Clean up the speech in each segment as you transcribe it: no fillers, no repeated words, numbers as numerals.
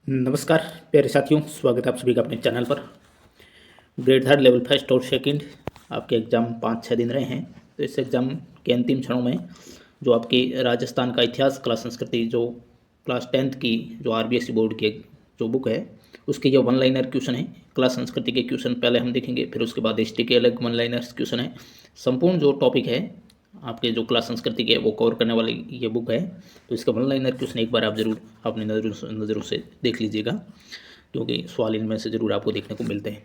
नमस्कार प्यारे साथियों, स्वागत है आप सभी का अपने चैनल पर। ग्रेड थर्ड लेवल फर्स्ट और सेकंड आपके एग्ज़ाम 5-6 दिन रहे हैं। तो इस एग्ज़ाम के अंतिम क्षणों में जो आपकी राजस्थान का इतिहास कला संस्कृति जो क्लास 10th की जो आरबीएसई बोर्ड की जो बुक है उसके जो वन लाइनर क्वेश्चन है, कला संस्कृति के क्वेश्चन पहले हम देखेंगे, फिर उसके बाद हिस्ट्री के अलग वन लाइनर्स क्वेश्चन है। संपूर्ण जो टॉपिक है आपके जो कला संस्कृति के वो कवर करने वाली ये बुक है। तो इसका वन लाइनर क्वेश्चन एक बार आप जरूर अपनी नज़रों से देख लीजिएगा, क्योंकि सवाल इनमें से ज़रूर आपको देखने को मिलते हैं।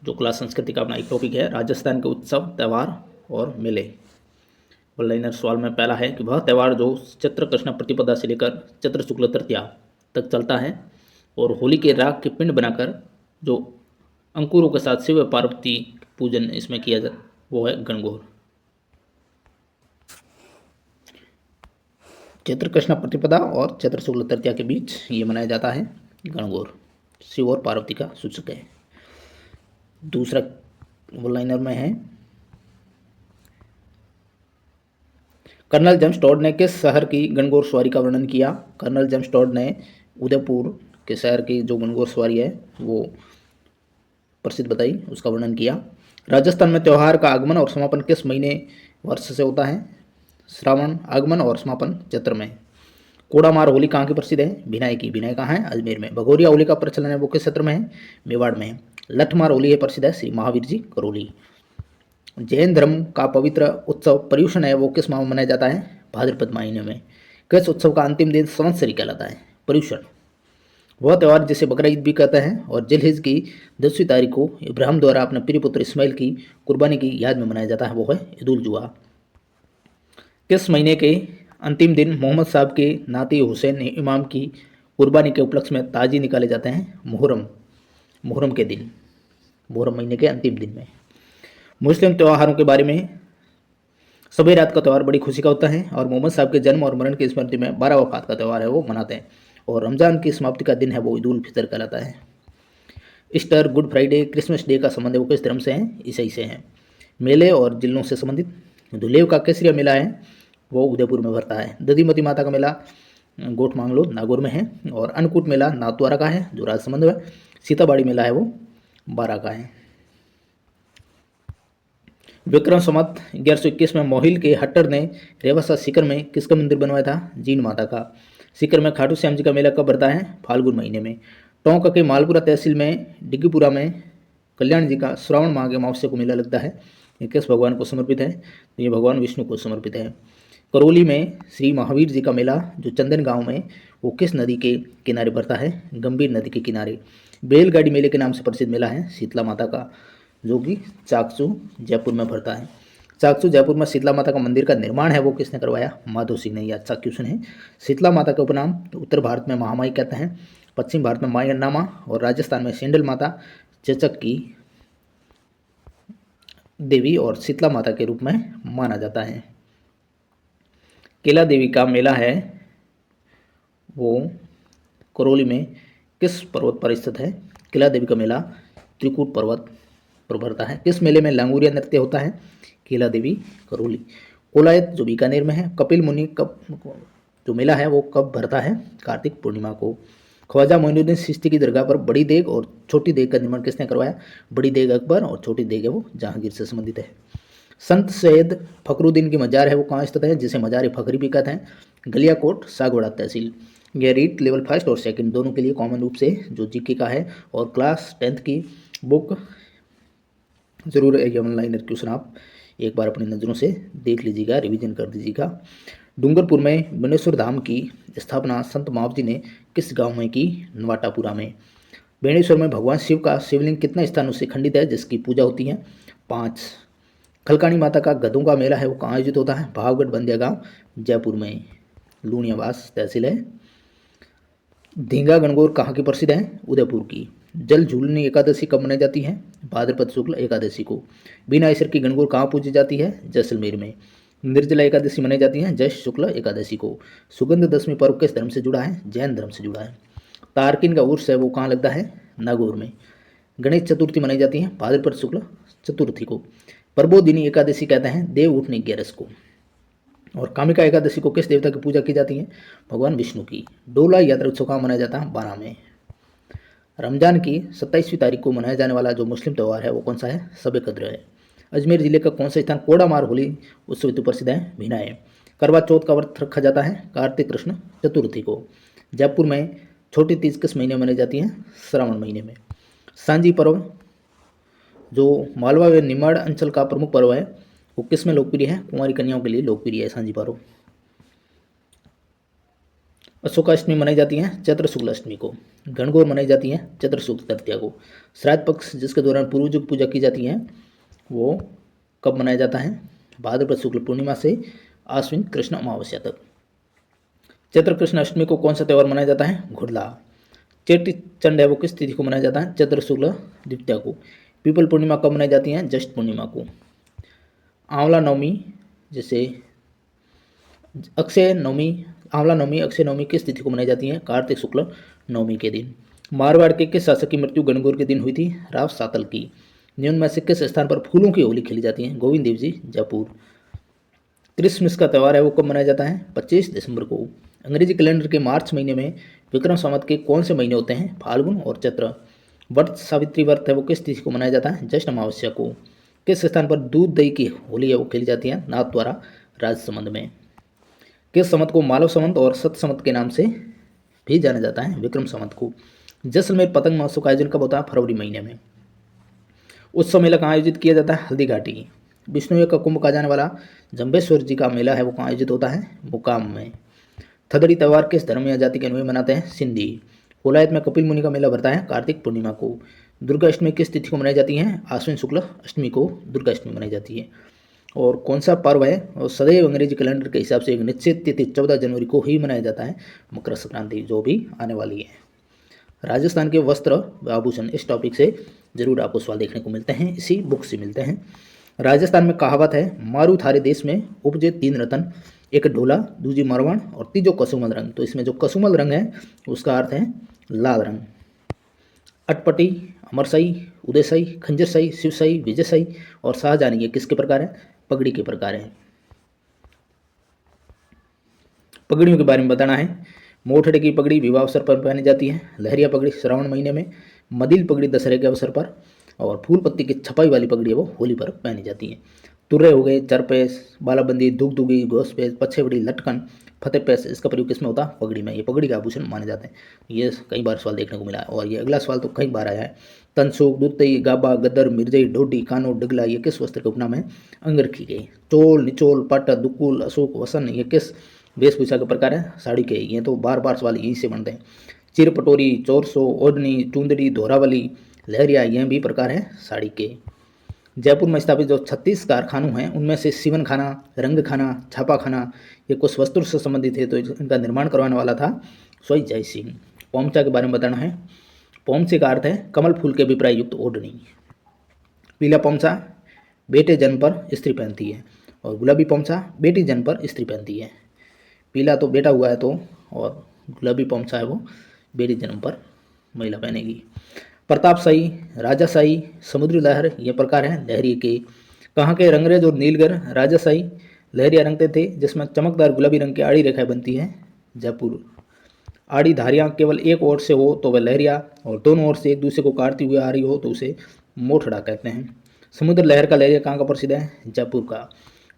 जो कला संस्कृति का अपना एक टॉपिक है, राजस्थान के उत्सव, त्यौहार और मेले। वन लाइनर सवाल में पहला है कि वह त्यौहार जो चैत्र कृष्ण प्रतिपदा से लेकर चैत्र शुक्ल तृतीया तक चलता है और होली के राग के पिंड बनाकर जो अंकुरों के साथ शिव पार्वती पूजन इसमें किया जाता वो है गणगौर। चैत्र कृष्ण प्रतिपदा और चैत्र शुक्ल तृतीया के बीच ये मनाया जाता है गणगौर, शिव और पार्वती का सूचक है। दूसरा वन लाइनर में है, कर्नल जेम्स टॉड ने किस शहर की गणगौर सवारी का वर्णन किया? कर्नल जेम्स टॉड ने उदयपुर के शहर की जो गणगौर सवारी है वो प्रसिद्ध बताई, उसका वर्णन किया। राजस्थान में त्यौहार का आगमन और समापन किस महीने वर्ष से होता है? श्रावण। आगमन और समापन चैत्र में। कोड़ामार होली कहाँ की प्रसिद्ध है? भिनाई की। भिनाई कहाँ है? अजमेर में। भगोरिया होली का प्रचलन है वो किस क्षेत्र में है? मेवाड़ में। लठमार होली है प्रसिद्ध है श्री महावीर जी करौली। जैन धर्म का पवित्र उत्सव पर्युषण है वो किस माह में मनाया जाता है? भाद्रपद महीने में। किस उत्सव का अंतिम दिन संवत्सरी कहलाता है? पर्युषण। वह त्यौहार जिसे बकरा ईद भी कहते हैं और जिलहिज की 10वीं तारीख को इब्राहिम द्वारा अपने प्रिय पुत्र इस्माइल की कुर्बानी की याद में मनाया जाता है वो है ईद उल जुहा। किस महीने के अंतिम दिन मोहम्मद साहब के नाती हुसैन इमाम की कुर्बानी के उपलक्ष्य में ताजी निकाले जाते हैं? मुहर्रम। मुहर्रम के दिन, मुहर्रम महीने के अंतिम दिन में। मुस्लिम त्योहारों के बारे में, सभी रात का त्यौहार बड़ी खुशी का होता है और मोहम्मद साहब के जन्म और मरण की स्मृति में 12 वफात का त्यौहार है वो मनाते हैं और रमज़ान की समाप्ति का दिन है वो ईद उल फितर कहलाता है। Easter, good Friday, Christmas day का संबंध है वो किस धर्म से है? ईसाई से है। मेले और जिलों से संबंधित, धुलेव का केसरिया मेला है वो उदयपुर में भरता है। दधिमती माता का मेला गोठ मांगलो नागौर में है और अन्नकूट मेला नाथद्वारा का है जो राजसमंद में। सीताबाड़ी मेला है वो बारा का है। विक्रम संवत 1121 में मोहिल के हट्टर ने रेवासा सीकर में किसका मंदिर बनवाया था? जीन माता का। सीकर में खाटू श्याम जी का मेला कब भरता है? फाल्गुन महीने में। टोंक के मालपुरा तहसील में डिग्गीपुरा में कल्याण जी का श्रावण माह के अमावस्या को मेला लगता है। ये किस भगवान को समर्पित है? तो ये भगवान विष्णु को समर्पित है। करौली में श्री महावीर जी का मेला जो चंदन गांव में वो किस नदी के किनारे भरता है? गंभीर नदी के किनारे। बैलगाड़ी मेले के नाम से प्रसिद्ध मेला है शीतला माता का जो कि चाकचू जयपुर में भरता है। चाकचू जयपुर में शीतला माता का मंदिर का निर्माण है वो किसने करवाया? माधो सिंह ने। यह अच्छा क्वेश्चन है। शीतला माता का उपनाम तो उत्तर भारत में महामाई कहते हैं, पश्चिम भारत में माई अन्नामा और राजस्थान में सेंडल माता चेचक की देवी और शीतला माता के रूप में माना जाता है। केला देवी का मेला है वो करौली में किस पर्वत पर स्थित है? केला देवी का मेला त्रिकूट पर्वत पर भरता है। किस मेले में लांगुरिया नृत्य होता है? केला देवी करौली। कोलायत जो बीकानेर में है। कपिल मुनि कब जो मेला है वो कब भरता है? कार्तिक पूर्णिमा को। ख्वाजा मोइनुद्दीन चिश्ती की दरगाह पर बड़ी देग और छोटी देग का निर्माण किसने करवाया? बड़ी देग अकबर और छोटी देग है वो जहांगीर से संबंधित है। संत सैयद फखरुद्दीन की मजार है वो कहाँ स्थित है जिसे मजार फखरी भी कहते हैं? गलियाकोट सागवाड़ा तहसील। यह रीट लेवल फर्स्ट और सेकंड दोनों के लिए कॉमन रूप से जो जीके का है और क्लास 10th की बुक जरूर एक वन लाइनर क्वेश्चन आप एक बार अपनी नज़रों से देख लीजिएगा, रिवीजन कर दीजिएगा। डूंगरपुर में बेणेश्वर धाम की स्थापना संत मावजी ने किस गांव में की? नवाटापुरा में। बेणेश्वर में भगवान शिव का शिवलिंग कितना स्थानों से खंडित है जिसकी पूजा होती है? 5। खलकानी माता का गधों का मेला है वो कहाँ आयोजित होता है? भावगढ़ बंदिया गांव जयपुर में। लूणियावास तहसील है। धींगा गणगौर कहाँ की प्रसिद्ध है? उदयपुर की। जल झूलनी एकादशी कब मनाई जाती है? भाद्रपद शुक्ल एकादशी को। बिना ईश्वर की गणगौर कहाँ पूजी जाती है? जैसलमेर में। निर्जला एकादशी मनाई जाती है जैष्ठ शुक्ल एकादशी को। सुगंध दशमी पर्व किस धर्म से जुड़ा है? जैन धर्म से जुड़ा है। तारकिन का उर्स है वो कहाँ लगता है? नागौर में। गणेश चतुर्थी मनाई जाती है भाद्रपद शुक्ल चतुर्थी को। प्रबोधिनी एकादशी कहते हैं देव उठने 11 को। और कामिका एकादशी को किस देवता की पूजा की जाती है? भगवान विष्णु की। डोला यात्रा उत्सव कहाँ मनाया जाता है? बारा में। रमजान की 27वीं तारीख को मनाया जाने वाला जो मुस्लिम त्यौहार है वो कौन सा है? शब कद्र है। अजमेर जिले का कौन सा स्थान कोड़ामार होली उत्सव हेतु प्रसिद्ध है? भिनाए। करवा चौथ का व्रत रखा जाता है कार्तिक कृष्ण चतुर्थी को। जयपुर में छोटी तीज किस महीने में मनाई जाती है? श्रावण महीने में। सांझी पर्व जो मालवा व निमाड़ अंचल का प्रमुख पर्व है वो किस में लोकप्रिय है? कुंवारी कन्याओं के लिए लोकप्रिय है सांझी पर्व। अशोकाष्टमी मनाई जाती है चैत्र शुक्ल अष्टमी को। गणगौर मनाई जाती है चैत्र शुक्ल तृतीया को। श्राद्ध पक्ष जिसके दौरान पूर्वजों की पूजा की जाती है वो कब मनाया जाता है? भाद्रपद शुक्ल पूर्णिमा से आश्विन कृष्ण अमावस्या तक। चैत्र कृष्ण अष्टमी को कौन सा त्यौहार मनाया जाता है? घुड़ला। चेटी चंड है वो किस तिथि को मनाया जाता है? चैत्र शुक्ल द्वितीया को। पीपल पूर्णिमा कब मनाई जाती है? ज्येष्ठ पूर्णिमा को। आंवला नवमी जैसे अक्षय नवमी, आंवला नवमी अक्षय नवमी किस तिथि को मनाई जाती है? कार्तिक शुक्ल नवमी के दिन। मारवाड़ के किस शासक की मृत्यु गणगौर के दिन हुई थी? राव सातल की। निम्न में से किस स्थान पर फूलों की होली खेली जाती है? गोविंद देव जी जयपुर। क्रिसमस का त्यौहार है वो कब मनाया जाता है? 25 दिसंबर को। अंग्रेजी कैलेंडर के मार्च महीने में विक्रम संवत के कौन से महीने होते हैं? फाल्गुन और चैत्र। व्रत सावित्री व्रत है वो किस तिथि को मनाया जाता है? ज्येष्ठ अमावस्या को। किस स्थान पर दूध दही की होली है वो खेली जाती है? नाथ द्वारा राजसमंद में। किस संवत को मालव संवत और सत संवत के नाम से भी जाना जाता है? विक्रम संवत को। जैसलमेर पतंग महोत्सव का आयोजन कब होता है? फरवरी महीने में। उत्सव मेला कहाँ आयोजित किया जाता है? हल्दी घाटी। विष्णु का कुंभ का जाने वाला जम्बेश्वर जी का मेला है वो कहाँ आयोजित होता है? मुकाम में। थदड़ी त्यौहार किस धर्म या जाति के अनुयायी मनाते हैं? सिंधी। कोलायत में कपिल मुनि का मेला भरता है कार्तिक पूर्णिमा को। दुर्गा अष्टमी किस तिथि को मनाई जाती है? आश्विन शुक्ल अष्टमी को दुर्गा अष्टमी मनाई जाती है। और कौन सा पर्व है और सदैव अंग्रेजी कैलेंडर के हिसाब से एक निश्चित तिथि 14 जनवरी को ही मनाया जाता है? मकर संक्रांति जो भी आने वाली है। राजस्थान के वस्त्र व आभूषण इस टॉपिक से जरूर आपको सवाल देखने को मिलते हैं, इसी बुक से मिलते हैं। राजस्थान में कहावत है मारू थारे देश में उपजे 3 रतन, एक ढोला, दूजी मरवण और तीजो कसुमल रंग। तो इसमें जो कसुमल रंग है उसका अर्थ है लाल रंग। अटपटी, अमरसई, उदयसई, खंजरसई, शिवसई, विजयसई और शाहजहानी ये किसके प्रकार है? पगड़ी के प्रकार हैं। पगड़ियों के बारे में बताना है। मोठड़े की पगड़ी विवाह अवसर पर पहनी जाती है। लहरिया पगड़ी श्रावण महीने में। मदिल पगड़ी दशहरे के अवसर पर। और फूल पत्ती की छपाई वाली पगड़ी है वो होली पर पहनी जाती है। तुर्रे हो गए, चरपेश, बालाबंदी, दुगदुगी, घोसपेश, पच्छेबड़ी, लटकन, फतेहपेश इसका प्रयोग किसमें होता है? पगड़ी में। ये पगड़ी का आभूषण माने जाते हैं। ये कई बार सवाल देखने को मिला है। और ये अगला सवाल तो कई बार आया है। तनसुख, दुतई, गाबा, गदर, मिर्जई, ढोडी, कानो, डगला ये किस वस्त्र के उपनाम है? अंगरखी के। चोल, निचोल, पट, दुकुल, अशोक, वसन ये किस वेशभूषा के प्रकार है? साड़ी के। ये तो बार बार सवाल यही से बनते हैं। चिर पटोरी, चोरसो, ओढ़नी, चुंदड़ी, धोरावली, लहरिया यह भी प्रकार है साड़ी के। जयपुर में स्थापित जो 36 कारखानों हैं उनमें से सीवन खाना, रंग खाना, छापा खाना ये कुछ वस्त्र से संबंधित है, तो इनका निर्माण करवाने वाला था स्वयं जय सिंह। पोमचा के बारे में बताना है। पोमचे का अर्थ है कमल फूल के अभिप्राय युक्त ओढ़नी। पीला पोमचा बेटे जन्म पर स्त्री पहनती है और गुलाबी पोमचा बेटी जन्म पर स्त्री पहनती है। पीला तो बेटा हुआ है तो, और गुलाबी पोमचा है वो बेटी जन्म पर महिला पहनेगी। प्रतापशाही, राजाशाही, समुद्री लहर ये प्रकार हैं लहरिए के। कहाँ के रंगरेज और नीलगर राजाशाही लहरिया रंगते थे जिसमें चमकदार गुलाबी रंग की आड़ी रेखाएं बनती हैं? जयपुर। आड़ी धारियाँ केवल एक ओर से हो तो वह लहरिया और दोनों ओर से एक दूसरे को काटती हुई आ रही हो तो उसे मोठड़ा कहते हैं। समुद्र लहर का लहरिया कहाँ का प्रसिद्ध है? जयपुर का।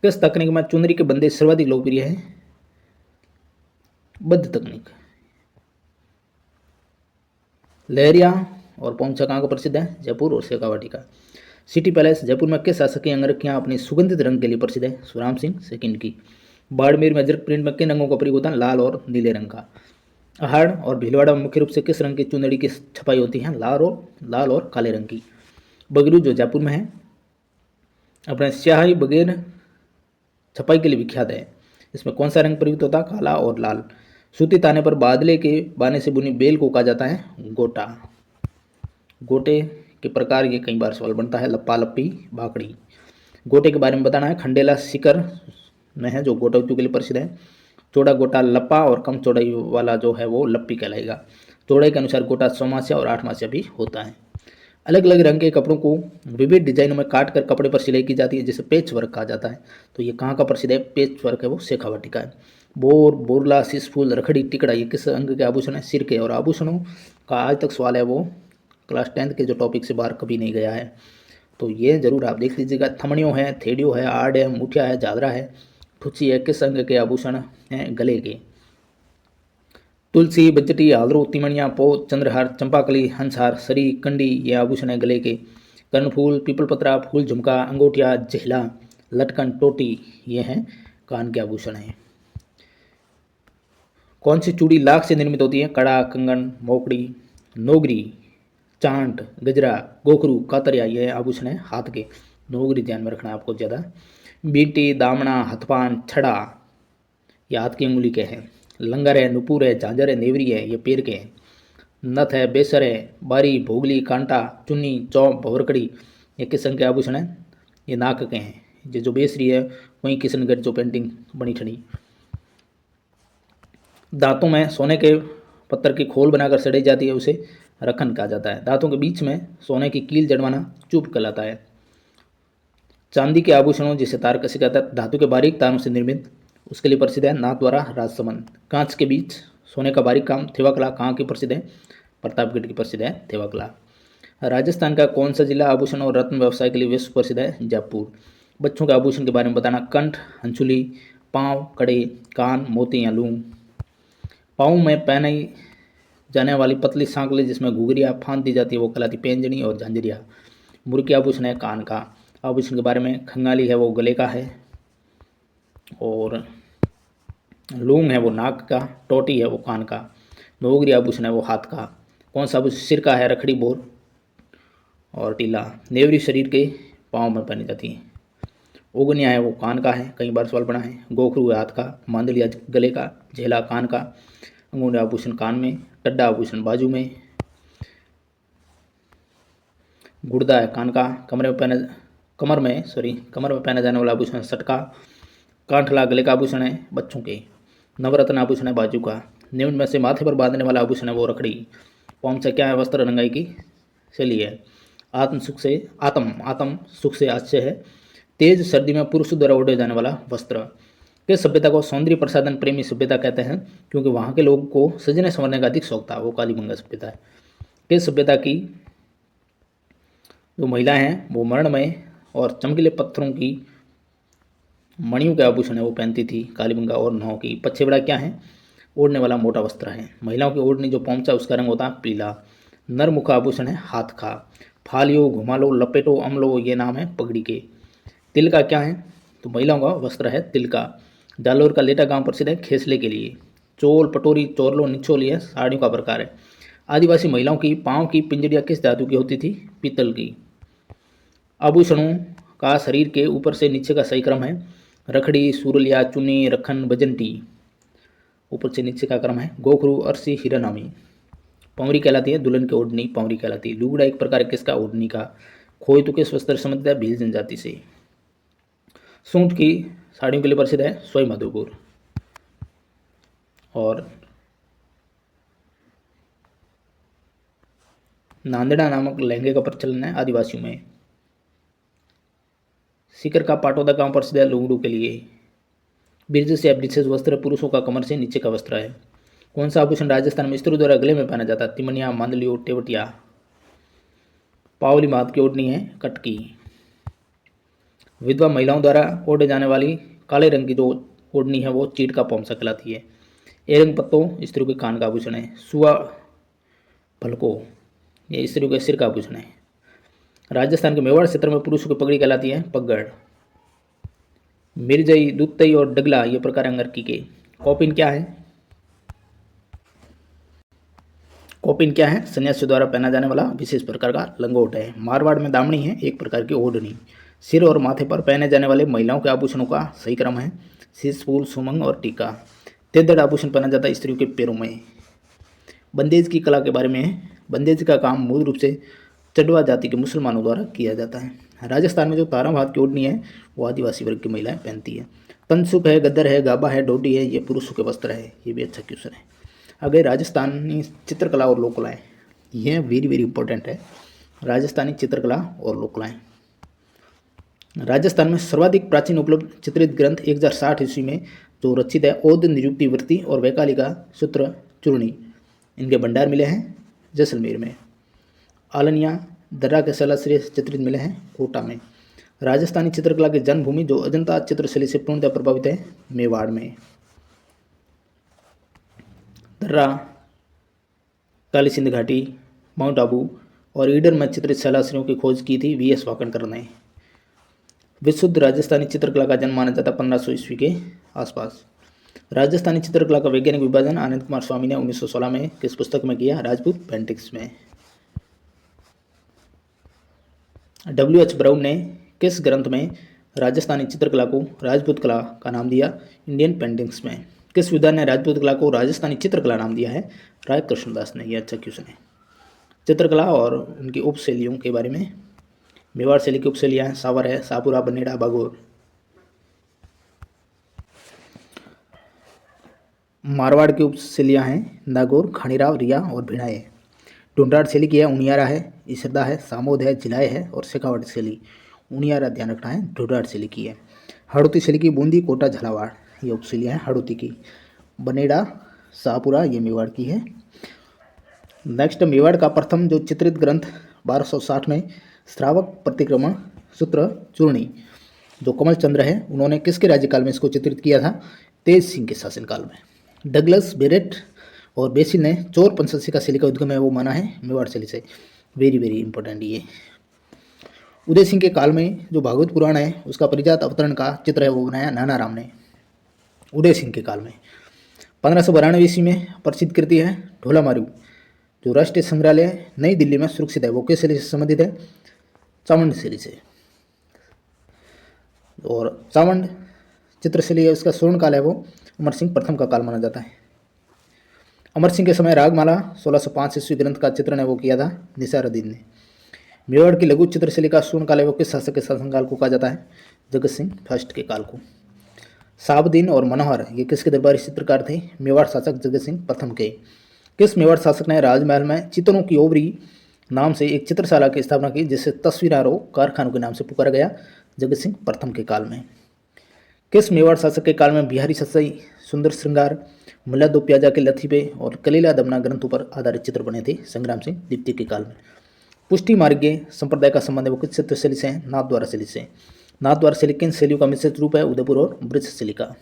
किस तकनीक में चुनरी के बंदे सर्वाधिक लोकप्रिय है? बद्ध तकनीक। लहरिया और पोमचा कहाँ का प्रसिद्ध है? जयपुर और शेखावाटी का। सिटी पैलेस जयपुर में किस शासक की अंगरखियाँ अपने सुगंधित रंग के लिए प्रसिद्ध है? सुराम सिंह सेकंड की। बाड़मेर में अजरक प्रिंट में किन रंगों का प्रयोग होता है? लाल और नीले रंग का। अहाड़ और भीलवाड़ा में मुख्य रूप से किस रंग की चुंदड़ी की छपाई होती है? लाल और काले रंग की। बगरू जो जयपुर में है अपने स्याही बगैर छपाई के लिए विख्यात है। इसमें कौन सा रंग प्रयुक्त होता है? काला और लाल। सूती ताने पर बादले के बाने से बुनी बेल को कहा जाता है? गोटा। गोटे के प्रकार ये कई बार सवाल बनता है। लप्पा, लप्पी, भाकड़ी। गोटे के बारे में बताना है। खंडेला सीकर में है जो गोटा के लिए प्रसिद्ध है। चौड़ा गोटा लप्पा और कम चौड़ाई वाला जो है वो लप्पी कहलाएगा। चौड़ाई के अनुसार गोटा 6 मासिया और 8 मासिया भी होता है। अलग अलग रंग के कपड़ों को विविध डिजाइनों में काट कर कपड़े पर सिलाई की जाती है, जिसे पेच वर्क कहा जाता है। तो ये कहाँ का प्रसिद्ध है पेच वर्क है, वो शेखावाटी का है। बोर, बोरला, सिसफूल, रखड़ी, टिकड़ा, ये किस अंग के आभूषण है, सिर के। और आभूषणों का आज तक सवाल है वो क्लास 10th के जो टॉपिक से बाहर कभी नहीं गया है, तो ये जरूर आप देख लीजिएगा। थमड़ियों है, थेड़ियों है, आड़ है, मुठिया है, जादरा है, ठुच्ची है, किस अंग के आभूषण हैं, गले के। तुलसी, बजटी, आलरू, तिमणिया, पोत, चंद्रहार, चंपाकली, हंसहार, सरी, कंडी, ये आभूषण है गले के। कर्णफूल, पीपलपत्रा, फूल, झुमका, अंगूठिया, जेहला, लटकन, टोटी, ये हैं कान के आभूषण हैं। कौन सी चूड़ी लाख से निर्मित होती है, कड़ा, कंगन, मोकड़ी, नोगरी, चांट, गजरा, गोखरू, कातरिया, ये आभूषण है हाथ के। नोगरी ध्यान में रखना है आपको ज़्यादा। बीटी, दामना, हथपान, छड़ा, ये हाथ की अंगुली के हैं। लंगर है, नुपुर है, झांझर है, नेवरी है, ये पैर के हैं। नथ है, बेसर है, बारी, भोगली, कांटा, चुन्नी, चौप, भवरकड़ी, ये किस संग के आभूषण है, ये नाक के हैं। ये जो बेसरी है वहीं किशनगढ़ जो पेंटिंग बनी ठनी। दांतों में सोने के पत्थर की खोल बनाकर सड़ी जाती है, उसे रखन कहा जाता है। दांतों के बीच में सोने की कील जड़वाना चुप कहलाता है। चांदी के आभूषणों जिसे तार कसी कहता है, धातु के बारीक तारों से निर्मित, उसके लिए प्रसिद्ध है नाथ द्वारा राजसमंद। कांच के बीच सोने का बारीक काम, थेवा कला कहाँ की प्रसिद्ध है, प्रतापगढ़ की प्रसिद्ध है थेवा कला। राजस्थान का कौन सा जिला आभूषण और रत्न व्यवसाय के लिए विश्व प्रसिद्ध है, जयपुर। बच्चों के आभूषण के बारे में बताना, कंठ, हंसुली, पाँव, कड़े, कान, मोती या लूम। पाँव में पहनाई जाने वाली पतली सांकली जिसमें घुघरिया फांद दी जाती है वो कहलाती पेंजनी और झांझरिया। मुर्गी आभूषण है कान का। आभूषण के बारे में, खंगाली है वो गले का है, और लूम है वो नाक का, टोटी है वो कान का, नोगरी आभूषण है वो हाथ का। कौन सा आभूषण सिर का है, रखड़ी, बोर और टीला। नेवरी शरीर के पाँव में पहनी जाती है। उगनिया है वो कान का है, कई बार सवाल बना है। गोखरू है हाथ का, मांदलिया गले का, झेला कान का, अंगूठी आभूषण कान में, टड्डा आभूषण बाजू में, गुर्दा है कान का, कमर में पहना जाने वाला आभूषण सटका, कांठला गले का आभूषण है बच्चों के। नवरत्न आभूषण है बाजू का। निम्न में से माथे पर बांधने वाला आभूषण है वो रखड़ी। पौम से क्या है, वस्त्र रंगाई की शैली है। आत्म सुख से आश्चर्य है। तेज सर्दी में पुरुष द्वारा ओढ़े जाने वाला वस्त्र। किस सभ्यता को सौंदर्य प्रसाधन प्रेमी सभ्यता कहते हैं, क्योंकि वहाँ के लोगों को सजने संवरने का अधिक शौक था, वो कालीबंगा सभ्यता है। किस सभ्यता की जो महिलाएं हैं वो मरणमय और चमकीले पत्थरों की मणियों के आभूषण है वो पहनती थी, कालीबंगा और नौ की। पच्छेबड़ा क्या है, ओढ़ने वाला मोटा वस्त्र है। महिलाओं की ओढ़नी जो पौंचा उसका रंग होता है पीला। नरमुखा आभूषण है हाथ का। फालियो, घुमा लो, लपेटो, अमलो, ये नाम है पगड़ी के। तिल का क्या है, तो महिलाओं का वस्त्र है तिल का। जालोर का लेटा गांव प्रसिद्ध है खेसले के लिए। चोल, पटोरी, चोरलो, निचोली है साड़ियों का प्रकार है। आदिवासी महिलाओं की पाँव की पिंजड़ियाँ किस धातु की होती थी, पीतल की। आभूषणों का शरीर के ऊपर से नीचे का सही क्रम है। रखड़ी, सुरलिया, चुन्नी, रखन, बजंटी, ऊपर से नीचे का क्रम है। गोखरू, अरसी, हिरनामी। पौंगरी कहलाती है दुल्हन की ओढ़नी, पौंगरी कहलाती है। लुगड़ा एक प्रकार किसका, ओढ़नी का। खोई तो किस वस्त्र संबंधित है, भील जनजाति से। सूंठ की साड़ियों के लिए प्रसिद्ध है सोई माधोपुर। और नांदेड़ा नामक लहंगे का प्रचलन है आदिवासियों में। सीकर का पाटौदा गांव प्रसिद्ध है लुगड़ू के लिए। बिरज या ब्रिसेस वस्त्र पुरुषों का कमर से नीचे का वस्त्र है। कौन सा आभूषण राजस्थान में स्त्रियों द्वारा गले में पहना जाता है, तिमनिया, मांदलियो, टेवटिया। पावली मात की ओढ़नी है कटकी। विधवा महिलाओं द्वारा ओढ़े जाने वाली काले रंग की जो ओढ़नी है वो चीट का पौमसा कहलाती है। एरंग पत्तों स्त्रियों के कान का आभूषण है। सुआ भलको, ये स्त्रियों के सिर का आभूषण है। राजस्थान के मेवाड़ क्षेत्र में पुरुषों की पगड़ी कहलाती है पगड़। मिर्जई, दुत्तई और डगला ये प्रकार अंगरकी के। कौपिन क्या है, कौपिन क्या है, सन्यासी द्वारा पहना जाने वाला विशेष प्रकार का लंगोट है। मारवाड़ में दामनी है एक प्रकार की ओढ़नी। सिर और माथे पर पहने जाने वाले महिलाओं के आभूषणों का सही क्रम है शीश, फूल, सुमंग और टीका। तेदड़ आभूषण पहना जाता है स्त्रियों के पैरों में। बंदेज की कला के बारे में है। बंदेज का काम मूल रूप से चडवा जाति के मुसलमानों द्वारा किया जाता है। राजस्थान में जो ताराभात की ओढ़नी है वो आदिवासी वर्ग की महिलाएं पहनती है। तनसुक है, गद्दर है, गाबा है, डोडी है, ये पुरुषों के वस्त्र है। ये भी अच्छा क्वेश्चन है। अगर राजस्थानी चित्रकला और लोक कलाएँ, ये वेरी वेरी इंपॉर्टेंट है। राजस्थानी चित्रकला और लोककलाएं। राजस्थान में सर्वाधिक प्राचीन उपलब्ध चित्रित ग्रंथ 1060 ईस्वी में जो रचित है औद निरुक्ति वृत्ति और वैकालिका सूत्र चूर्णी, इनके भंडार मिले हैं जैसलमेर में। आलनिया दर्रा के शिलाश्रय चित्रित मिले हैं कोटा में। राजस्थानी चित्रकला की जन्मभूमि जो अजंता चित्रशैली से पूर्णतः प्रभावित है मेवाड़ में। दर्रा, काली सिंध घाटी, माउंट आबू और ईडर में चित्रित शिलाश्रयों की खोज की थी वीएस वाकणकर ने। विशुद्ध राजस्थानी चित्रकला का जन्म माना जाता 1500 ईस्वी के आसपास। राजस्थानी चित्रकला का वैज्ञानिक विभाजन आनंद कुमार स्वामी ने 1916 में किस पुस्तक में किया? राजपूत पेंटिंग्स में। W.H. ब्राउन ने किस ग्रंथ में राजस्थानी चित्रकला को राजपूत कला का नाम दिया? इंडियन पेंटिंग्स में। किस विद्वान ने राजपूत कला को राजस्थानी चित्रकला नाम दिया है? राय कृष्णदास ने। यह अच्छा क्वेश्चन है। चित्रकला और उनकी उपशैलियों के बारे में। मेवाड़ शैली की उपशैलियाँ हैं सावर है, सापुरा, बनेड़ा, बागोर। मारवाड़ की उपशैलियाँ हैं नागौर, खानीराव, रिया और भिड़ाए। ढूंढराट शैली की है उनियारा है, इसरदा है, सामोद है, जिलाए है और शेखावट शैली। उनियारा ध्यान रखना है, ढूंढराट शैली की है। हाड़ौती शैली की बूंदी, कोटा, झालावाड़, ये उपशैलियाँ हैं हाड़ौती की। बनेड़ा, शाहपुरा, ये मेवाड़ की है। नेक्स्ट, मेवाड़ का प्रथम जो चित्रित ग्रंथ 1260 में श्रावक प्रतिक्रमण सूत्र चूर्णी, जो कमल चंद्र है, उन्होंने किसके राज्यकाल में इसको चित्रित किया था? तेज सिंह के शासनकाल में। डगलस, बेरेट और बेसिल ने चोर पंचदशी का शैली का उद्गम है वो माना है मेवाड़ शैली से। वेरी वेरी इंपॉर्टेंट ये। उदय सिंह के काल में जो भागवत पुराण है उसका परिजात अवतरण का चित्र है वो बनाया नाना राम ने उदय सिंह के काल में। 1592 ईस्वी में प्रसिद्ध कृति है ढोला मारू, जो राष्ट्रीय संग्रहालय नई दिल्ली में सुरक्षित है, वो किस शैली से संबंधित है? चावंड शैली से। और चावंड चित्रशैली है उसका स्वर्णकाल है वो अमर सिंह प्रथम का काल माना जाता है। अमर सिंह के समय रागमाला 1605 ईस्वी ग्रंथ का चित्रण है वो किया था निसारुद्दीन ने। मेवाड़ की लघु चित्रशैली का स्वर्णकाल है वो किस शासक के शासनकाल को कहा जाता है? जगत सिंह फर्स्ट के काल को। साबदीन और मनोहर ये किसके दरबारी चित्रकार थे? मेवाड़ शासक जगत सिंह प्रथम के। किस मेवाड़ शासक ने राजमहल में चित्रों की ओवरी नाम से एक चित्रशाला की स्थापना की जिसे तस्वीरारों कारखानों के नाम से पुकारा गया? जगत सिंह प्रथम के काल में। किस मेवाड़ शासक के काल में बिहारी सत्सई, सुंदर श्रृंगार, मुल्ला दो प्याजा के लथीफे और कलीला दमना ग्रंथों पर आधारित चित्र बने थे? संग्राम सिंह द्वितीय के काल में। पुष्टि मार्गीय संप्रदाय का संबंध है वो किस चित्रशैली से है? नाथद्वारा शैली से। नाथद्वारा शैली किन शैलियों का मिश्रित रूप है? उदयपुर और ब्रज शैली का।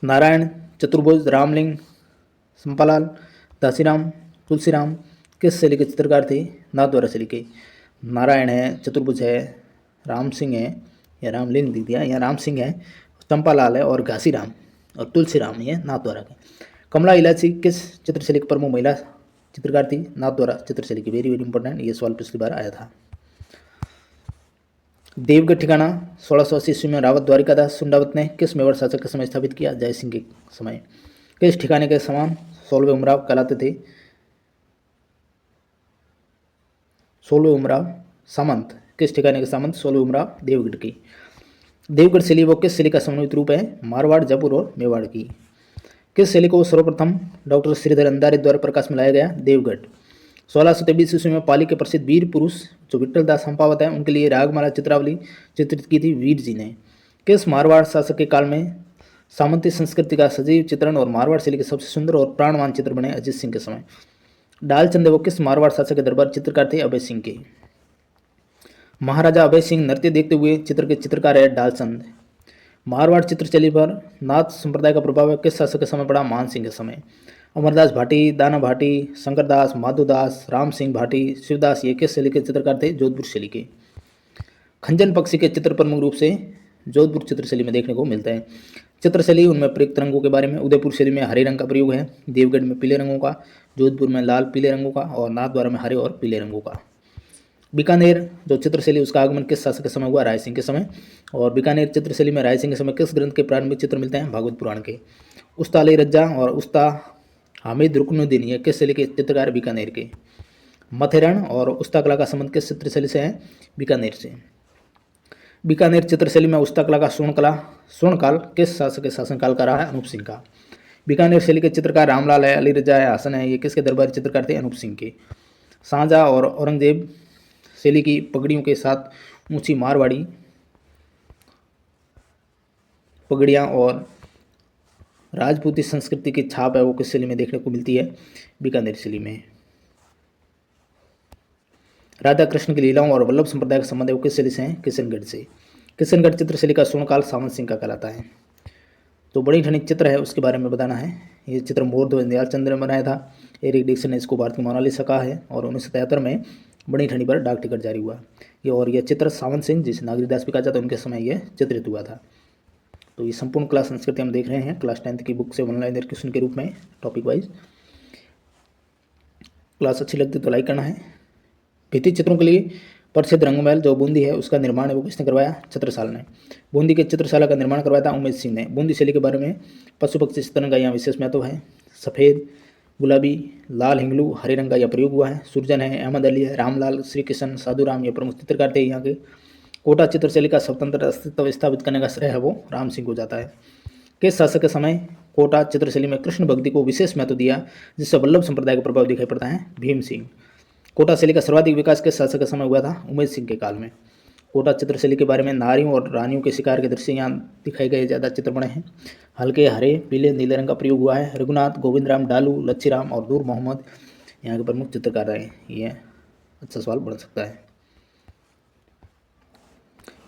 नारायण, चतुर्भुज, रामलिंग, संपालाल, दासीराम, तुलसीराम किस शैली के चित्रकार थे? नाथद्वारा शैली के। नारायण है, चतुर्भुज है, राम सिंह है या रामलिंग दिख दिया, या राम सिंह है, चंपालाल है और घासीराम और तुलसीराम ये नाथद्वारा के। कमला इलायची किस चित्रशैली की प्रमुख महिला चित्रकार थी? नाथद्वारा चित्रशैली की। वेरी वेरी इंपॉर्टेंट, ये सवाल पिछली बार आया था। देवगढ़ ठिकाना 1680 ईस्वी में रावत द्वारिकादास सुंडावत ने किस मेवाड़ शासक के समय स्थापित किया? जय सिंह के समय। किस ठिकाने के समान 16वें उमराव कहलाते थे? 16वें उमराव सामंत। किस ठिकाने के सामंत? 16वें उमराव देवगढ़ की। देवगढ़ शैली वो किस शैली का समन्वित रूप है? मारवाड़, जयपुर और मेवाड़ की। किस शैली को सर्वप्रथम डॉक्टर श्रीधर अंधारे द्वारा प्रकाश में लाया गया? देवगढ़। 1623 ईस्वी में पाली के प्रसिद्ध वीर पुरुष जो विट्ठल दास हंपावत है उनके लिए रागमाला चित्रावली चित्रित की थी वीर जी ने। किस मारवाड़ शासक के काल में सामंती संस्कृति का सजीव चित्रण और मारवाड़ शैली के सबसे सुंदर और प्राणवान चित्र बने? अजीत सिंह के समय। डालचंद वो किस मारवाड़ शासक के दरबार चित्रकार थे? अभय सिंह के। महाराजा अभय सिंह नृत्य देखते हुए चित्र के चित्रकार है डालचंद। मारवाड़ चित्रशैली पर नाथ संप्रदाय का प्रभाव किस शासक के समय पड़ा? मान सिंह के समय। अमरदास भाटी, दाना भाटी, शंकरदास, माधोदास, राम सिंह भाटी, शिवदास ये किस शैली के चित्रकार थे? जोधपुर शैली के। खंजन पक्षी के चित्र प्रमुख रूप से जोधपुर चित्रशैली में देखने को मिलते हैं। चित्रशैली उनमें प्रयुक्त रंगों के बारे में। उदयपुर शैली में हरे रंग का प्रयोग है, देवगढ़ में पीले रंगों का, जोधपुर में लाल पीले रंगों का और नाथद्वारा में हरे और पीले रंगों का। बीकानेर जो चित्रशैली उसका आगमन किस शासक के समय हुआ? राय सिंह के समय। और बीकानेर चित्रशैली में राय सिंह के समय किस ग्रंथ के प्रारंभिक चित्र मिलते हैं? भागवत पुराण के। उस्ता अली रज्जा और उस्ता हामिद रुकनुद्दीन ये किस शैली के चित्रकार? बीकानेर के। मथेरण और उस्ता कला का संबंध किस चित्रशैली से है? बीकानेर से। बीकानेर चित्रशैली में उस्ता कला का स्वर्णकाल किस शासक के शासनकाल का रहा है? अनूप सिंह का। बीकानेर शैली के चित्रकार रामलाल है, अली रज्जा है, हसन है, ये किसके दरबारी चित्रकार थे? अनूप सिंह के। शाहजहाँ और औरंगजेब शैली की पगड़ियों के साथ ऊंची मारवाड़ी पगड़ियाँ और राजपूती संस्कृति की छाप है वो किस शैली में देखने को मिलती है? बीकानेर शैली में। राधा कृष्ण की लीलाओं और वल्लभ संप्रदाय का संबंध है वो किस शैली से है? किशनगढ़ से। किशनगढ़ चित्रशैली का स्वर्णकाल सामंत सिंह का कहलाता है। तो बड़ी ठनी चित्र है उसके बारे में बताना है। ये चित्र मोरध्वज दयाल चंद्र ने बनाया था। एरिक डिक्सन ने इसको भारत की मोनालिसा कहा है और 1973 में बड़ी ठनी पर डाक टिकट जारी हुआ। यह चित्र सावंत सिंह जिसे नागरिकदास भी कहा जाता है उनके समय यह चित्रित हुआ था। तो ये संपूर्ण क्लास संस्कृति हम देख रहे हैं क्लास 10th की बुक से ऑनलाइन क्वेश्चन के रूप में टॉपिक वाइज। क्लास अच्छी लगती तो लाइक करना है। भित्ति चित्रों के लिए प्रसिद्ध रंगमहल जो बूंदी है उसका निर्माण है वो किसने करवाया? छत्रसाल ने। बूंदी के चित्रशाला का निर्माण करवाया था उमेश सिंह ने। बूंदी शैली के बारे में पशु पक्षी चित्रण का यहाँ विशेष महत्व है। सफ़ेद, गुलाबी, लाल हिंगलू, हरे रंग का यह प्रयोग हुआ है। सुरजन है, अहमद अली है, रामलाल, श्री किशन, साधु राम ये प्रमुख चित्रकार थे यहाँ के। कोटा चित्रशैली का स्वतंत्र अस्तित्व स्थापित करने का श्रेय है वो राम सिंह को जाता है। किस शासक के समय कोटा चित्रशैली में कृष्ण भक्ति को विशेष महत्व दिया जिससे वल्लभ संप्रदाय का प्रभाव दिखाई पड़ता है? भीम सिंह। कोटा शैली का सर्वाधिक विकास किस शासक के समय हुआ था? उमेश सिंह के काल में। कोटा चित्रशैली के बारे में नारियों और रानियों के शिकार के दृश्य यहाँ दिखाए गए ज़्यादा चित्र बने हैं। हल्के हरे, पीले, नीले रंग का प्रयोग हुआ है। रघुनाथ, गोविंद राम, डालू, लच्छीराम और नूर मोहम्मद यहाँ के प्रमुख चित्रकार रहे। ये अच्छा सवाल बन सकता है।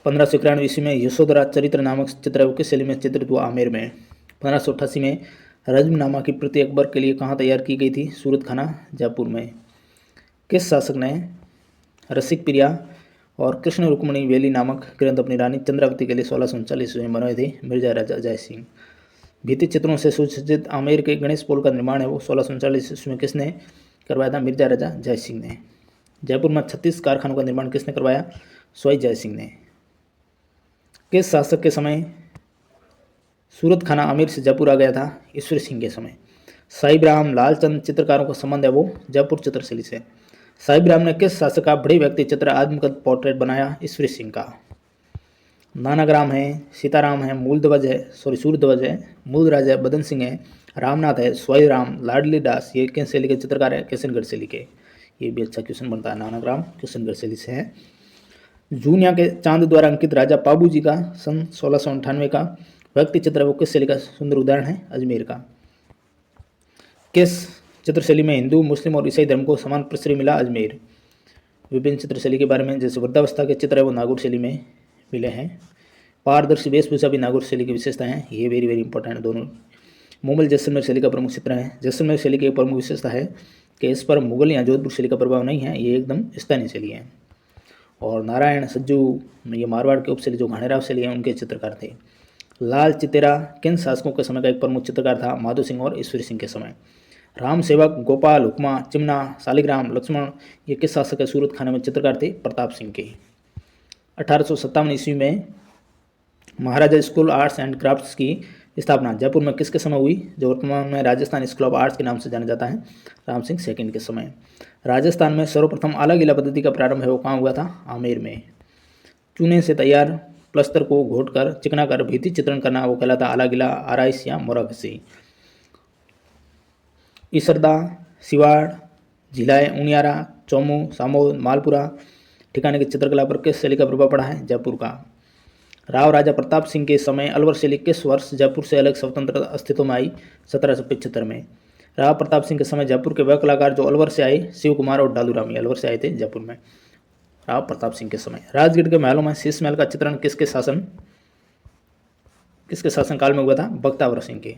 1591 ईस्वी में यशोधरा चरित्र नामक चित्र वो किस शैली में चित्रित हुआ? आमेर में। 1588 में रज्मनामा की प्रति अकबर के लिए कहाँ तैयार की गई थी? सूरत खाना, जयपुर में। किस शासक ने रसिक प्रिया और कृष्ण रुक्मणी वेली नामक ग्रंथ अपनी रानी चंद्रावती के लिए 1639 में बनवाए थे? मिर्जा राजा जय सिंह। भित्ति चित्रों से सुसज्जित आमेर के गणेश पोल का निर्माण है वो 1639 में किसने करवाया था? मिर्जा राजा जय सिंह ने। जयपुर में 36 कारखानों का निर्माण किसने करवाया? स्वयं जय सिंह ने। किस शासक के समय सूरत खाना आमेर से जयपुर आ गया था? ईश्वर सिंह के समय। साहिब राम, लालचंद चित्रकारों का संबंध है वो जयपुर चित्रशैली से। साहिब राम ने किस शासक का बड़े व्यक्ति चित्र आत्मकथ पोर्ट्रेट बनाया? ईश्वरी सिंह का। नानाग्राम है, सीताराम है, सूर्यध्वज है, मूलराज है, बदन सिंह है, रामनाथ है, स्वयं राम, लाडली दास ये किस शैली के चित्रकार है? किशनगढ़ शैली के। ये भी अच्छा क्वेश्चन बनता है। नानाग्राम किशनगढ़ शैली से है। जूनिया के चांद द्वारा अंकित राजा पाबू जी का सन 1698 का व्यक्ति चित्र वो किस शैली का सुंदर उदाहरण है? अजमेर का। किस चित्रशैली में हिंदू, मुस्लिम और ईसाई धर्म को समान प्रश्रय मिला? अजमेर। विभिन्न चित्रशैली के बारे में जैसे वृद्धावस्था के चित्र है वो नागौर शैली में मिले हैं। पारदर्शी वेशभूषा भी नागौर शैली की विशेषता है। ये वेरी वेरी इंपॉर्टेंट है दोनों। मुगल जैसलमेर शैली का प्रमुख चित्र है। जैसलमेर शैली की एक प्रमुख विशेषता है कि इस पर मुगल या जोधपुर शैली का प्रभाव नहीं है, ये एकदम स्थानीय शैली है। और नारायण, सज्जू ये मारवाड़ के उपशैली जो घाणेराव शैली है उनके चित्रकार थे। लाल चितेरा किन शासकों के समय का एक प्रमुख चित्रकार था? माधो सिंह और ईश्वरी सिंह के समय। राम सेवक, गोपाल, हुक्मा, चिमना, शालिग्राम, लक्ष्मण ये किस शासक के सूरत खाने में चित्रकार थे? प्रताप सिंह के। 1857 ईस्वी में महाराजा स्कूल आर्ट्स एंड क्राफ्ट्स की स्थापना जयपुर में किसके समय हुई? जो वर्तमान में राजस्थान स्कूल ऑफ आर्ट्स के नाम से जाना जाता है? राम सिंह सेकंड के समय। राजस्थान में सर्वप्रथम आला गीला पद्धति का प्रारंभ है वो कहाँ हुआ था? आमेर में। चूने से तैयार प्लस्तर को घोटकर चिकना कर भित्ति चित्रण करना वो कहलाता आला गीला, आराइश या मोराघसी। इसरदा, सिवाड़, झिलाए, उनियारा, चौमू, सामोद, मालपुरा ठिकाने की चित्रकला पर किस शैली का प्रभाव पड़ा है? जयपुर का। राव राजा प्रताप सिंह के समय अलवर शैली किस वर्ष जयपुर से अलग स्वतंत्र अस्तित्व में आई? 1775 में। राव प्रताप सिंह के समय जयपुर के वह कलाकार जो अलवर से आए शिव कुमार और डालूराम अलवर से आए थे जयपुर में राव प्रताप सिंह के समय। राजगढ़ के महलों में शीश महल का चित्रण किसके शासन काल में हुआ था? बख्तावर सिंह के।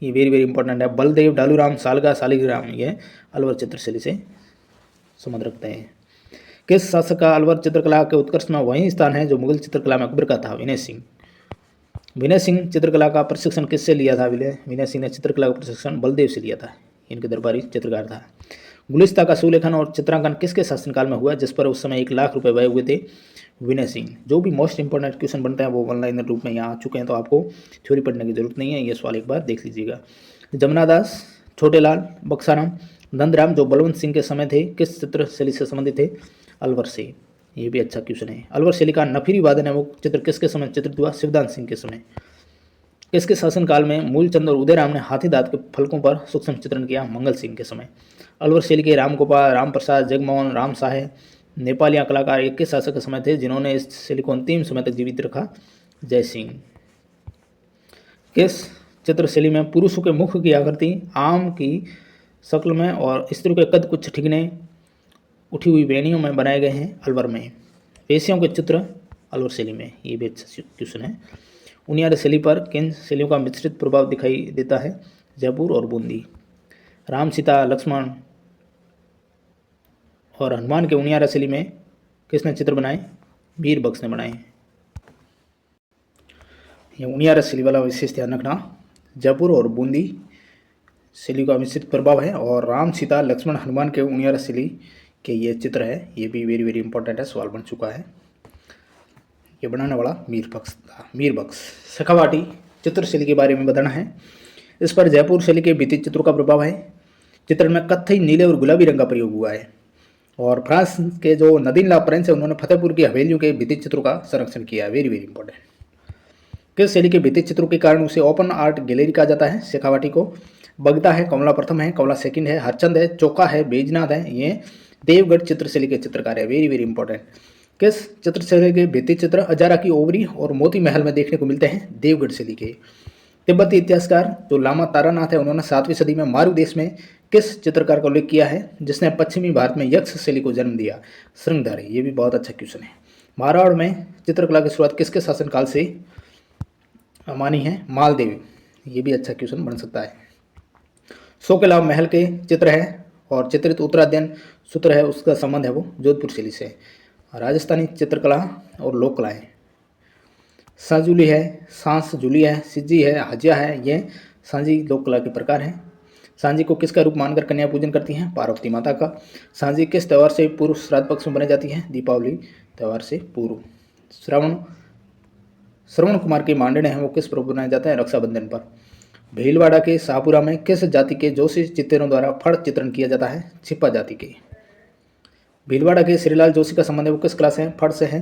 ये वेरी वेरी इंपॉर्टेंट है। बलदेव, डालूराम, सालगा, शालिग्राम ये अलवर चित्रशैली से संबंध रखते हैं। किस शासक का अलवर चित्रकला के उत्कर्ष में वही स्थान है जो मुगल चित्रकला में अकबर का था? विनय सिंह। विनय सिंह चित्रकला का प्रशिक्षण किससे लिया था? विनय सिंह ने चित्रकला का प्रशिक्षण बलदेव से लिया था। इनके दरबारी चित्रकार था। गुलिस्ता का सुलेखन और चित्रांकन किसके शासनकाल में हुआ जिस पर उस समय 1 लाख रुपए व्यय हुए थे? विनय सिंह। जो भी मोस्ट इंपॉर्टेंट क्वेश्चन बनते हैं वो ऑनलाइन रूप में यहाँ आ चुके हैं तो आपको थ्योरी पढ़ने की जरूरत नहीं है, ये सवाल एक बार देख लीजिएगा। जमुनादास, छोटेलाल, बक्साराम, नंदराम जो बलवंत सिंह के समय थे किस चित्रशैली से संबंधित थे? अलवर से। ये भी अच्छा क्वेश्चन है। अलवर शैली का नफीरी वादन है वो चित्र किसके समय चित्रित हुआ? शिवदान सिंह के समय। किसके शासनकाल में मूलचंद और उदयराम ने हाथी दांत के फलकों पर सूक्ष्म चित्रण किया? मंगल सिंह के समय। अलवर शैली के रामगोपाल, राम प्रसाद, जगमोहन राम साहे नेपालिया कलाकार एक के शासक के समय थे जिन्होंने इस शैली को अंतिम समय तक जीवित रखा? जय सिंह। किस चित्रशैली में पुरुषों के मुख की आकृति आम की शक्ल में और स्त्रियों के कद कुछ ठिकने उठी हुई वेणियों में बनाए गए हैं? अलवर में। वेश्यों के चित्र अलवर शैली में। ये भी अच्छा क्वेश्चन है। उनियारा शैली पर किन शैलियों का मिश्रित प्रभाव दिखाई देता है? जयपुर और बूंदी। राम, सीता, लक्ष्मण और हनुमान के उनियारा शैली में किसने चित्र बनाए? वीर बख्श ने बनाए। ये उनियारा शैली वाला विशेष ध्यान रखना, जयपुर और बूंदी शैली का मिश्रित प्रभाव है और राम, सीता, लक्ष्मण, हनुमान के उनियारा शैली के ये चित्र है। ये भी वेरी वेरी इंपॉर्टेंट है, सवाल बन चुका है। ये बनाने वाला मीर बख्श था। मीर बख्श। शेखावाटी चित्रशैली के बारे में बताना है। इस पर जयपुर शैली के भित्ति चित्रों का प्रभाव है। चित्रण में कत्थई, नीले और गुलाबी रंग का प्रयोग हुआ है। और फ्रांस के जो नदीन ला प्रिंस है उन्होंने फतेहपुर की हवेलियों के भित्ति चित्रों का संरक्षण किया है। Very very important. किस शैली के भित्ति चित्रों के कारण उसे ओपन आर्ट गैलरी कहा जाता है? शेखावाटी को। बगदा है, कमला प्रथम है, कमला सेकंड है, हरचंद है, चौका है, बैजनाथ है, ये देवगढ़ चित्रशैली के चित्रकार है। Very very important. किस चित्रशैली के भित्ति चित्र अजारा की ओवरी और मोती महल में देखने को मिलते हैं? देवगढ़ शैली के। तिब्बती इतिहासकार जो लामा तारानाथ है उन्होंने 7वीं सदी में मारू देश में किस चित्रकार का उल्लेख किया है जिसने पश्चिमी भारत में यक्ष शैली को जन्म दिया? श्रृंगधारी। ये भी बहुत अच्छा क्वेश्चन है। मारवाड़ में चित्रकला की शुरुआत किसके शासनकाल से मानी है? मालदेव। ये भी अच्छा क्वेश्चन बन सकता है। 100 के लाभ महल के चित्र है और चित्रित उत्तराध्ययन सूत्र है, उसका संबंध है वो जोधपुर शैली से। राजस्थानी चित्रकला और लोक कलाएं, साजुली है, सांस जुली है, सिज्जी है, हाजिया है, ये सांझी लोक कला के प्रकार हैं। सांझी को किसका रूप मानकर कन्या पूजन करती हैं? पार्वती माता का। सांझी किस त्यौहार से पूर्व श्राद्ध पक्ष में बनाई जाती है? दीपावली त्यौहार से पूर्व। श्रवण कुमार के मांडने हैं वो किस पर्व बनाया जाता है? रक्षाबंधन पर। भीलवाड़ा के शाहपुरा में किस जाति के जोशी चित्रों द्वारा फड़ चित्रण किया जाता है? छिपा जाति के। भीलवाड़ा के श्रीलाल जोशी का संबंध है वो किस कला से है? फड़ से है।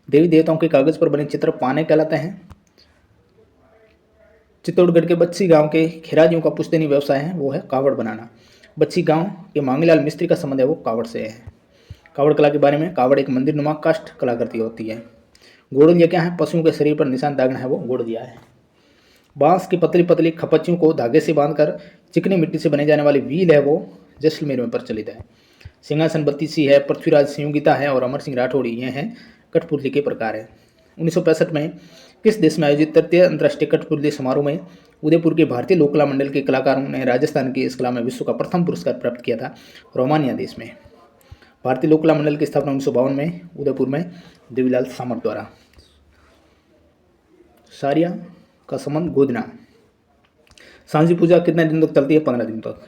देवी देवताओं के कागज पर बने चित्र पाने कहलाते हैं। चित्तौड़गढ़ के बच्ची गांव के खिराजियों का पुश्तैनी व्यवसाय है वो है कावड़ बनाना। बच्ची गांव के मांगीलाल मिस्त्री का संबंध है वो कावड़ से है। कावड़ कला के बारे में, कावड़ एक मंदिर नुमा काष्ठ कलाकृति होती है। गोड़लिया क्या है? पशुओं के शरीर पर निशान दागना है वो गोड़लिया है। बांस की पतली पतली खपच्चियों को धागे से बांधकर चिकनी मिट्टी से बने जाने वाली व्हील है वो जैसलमेर में प्रचलित है। सिंहासन बत्तीसी है, पृथ्वीराज संयोगिता है और अमर सिंह राठौड़ी ये हैं कठपुतली के प्रकार है। 1965 में किस देश में आयोजित तृतीय अंतर्राष्ट्रीय कठपुतली समारोह में उदयपुर के भारतीय लोक कला मंडल के कलाकारों ने राजस्थान की इस कला में विश्व का प्रथम पुरस्कार प्राप्त किया था? रोमानिया देश में। भारतीय लोक कला मंडल की स्थापना 1952 में उदयपुर में देवीलाल सामर्थ द्वारा। सारिया का संबंध गोदना। सांझी पूजा कितने दिन तक चलती है? 15 दिन तक।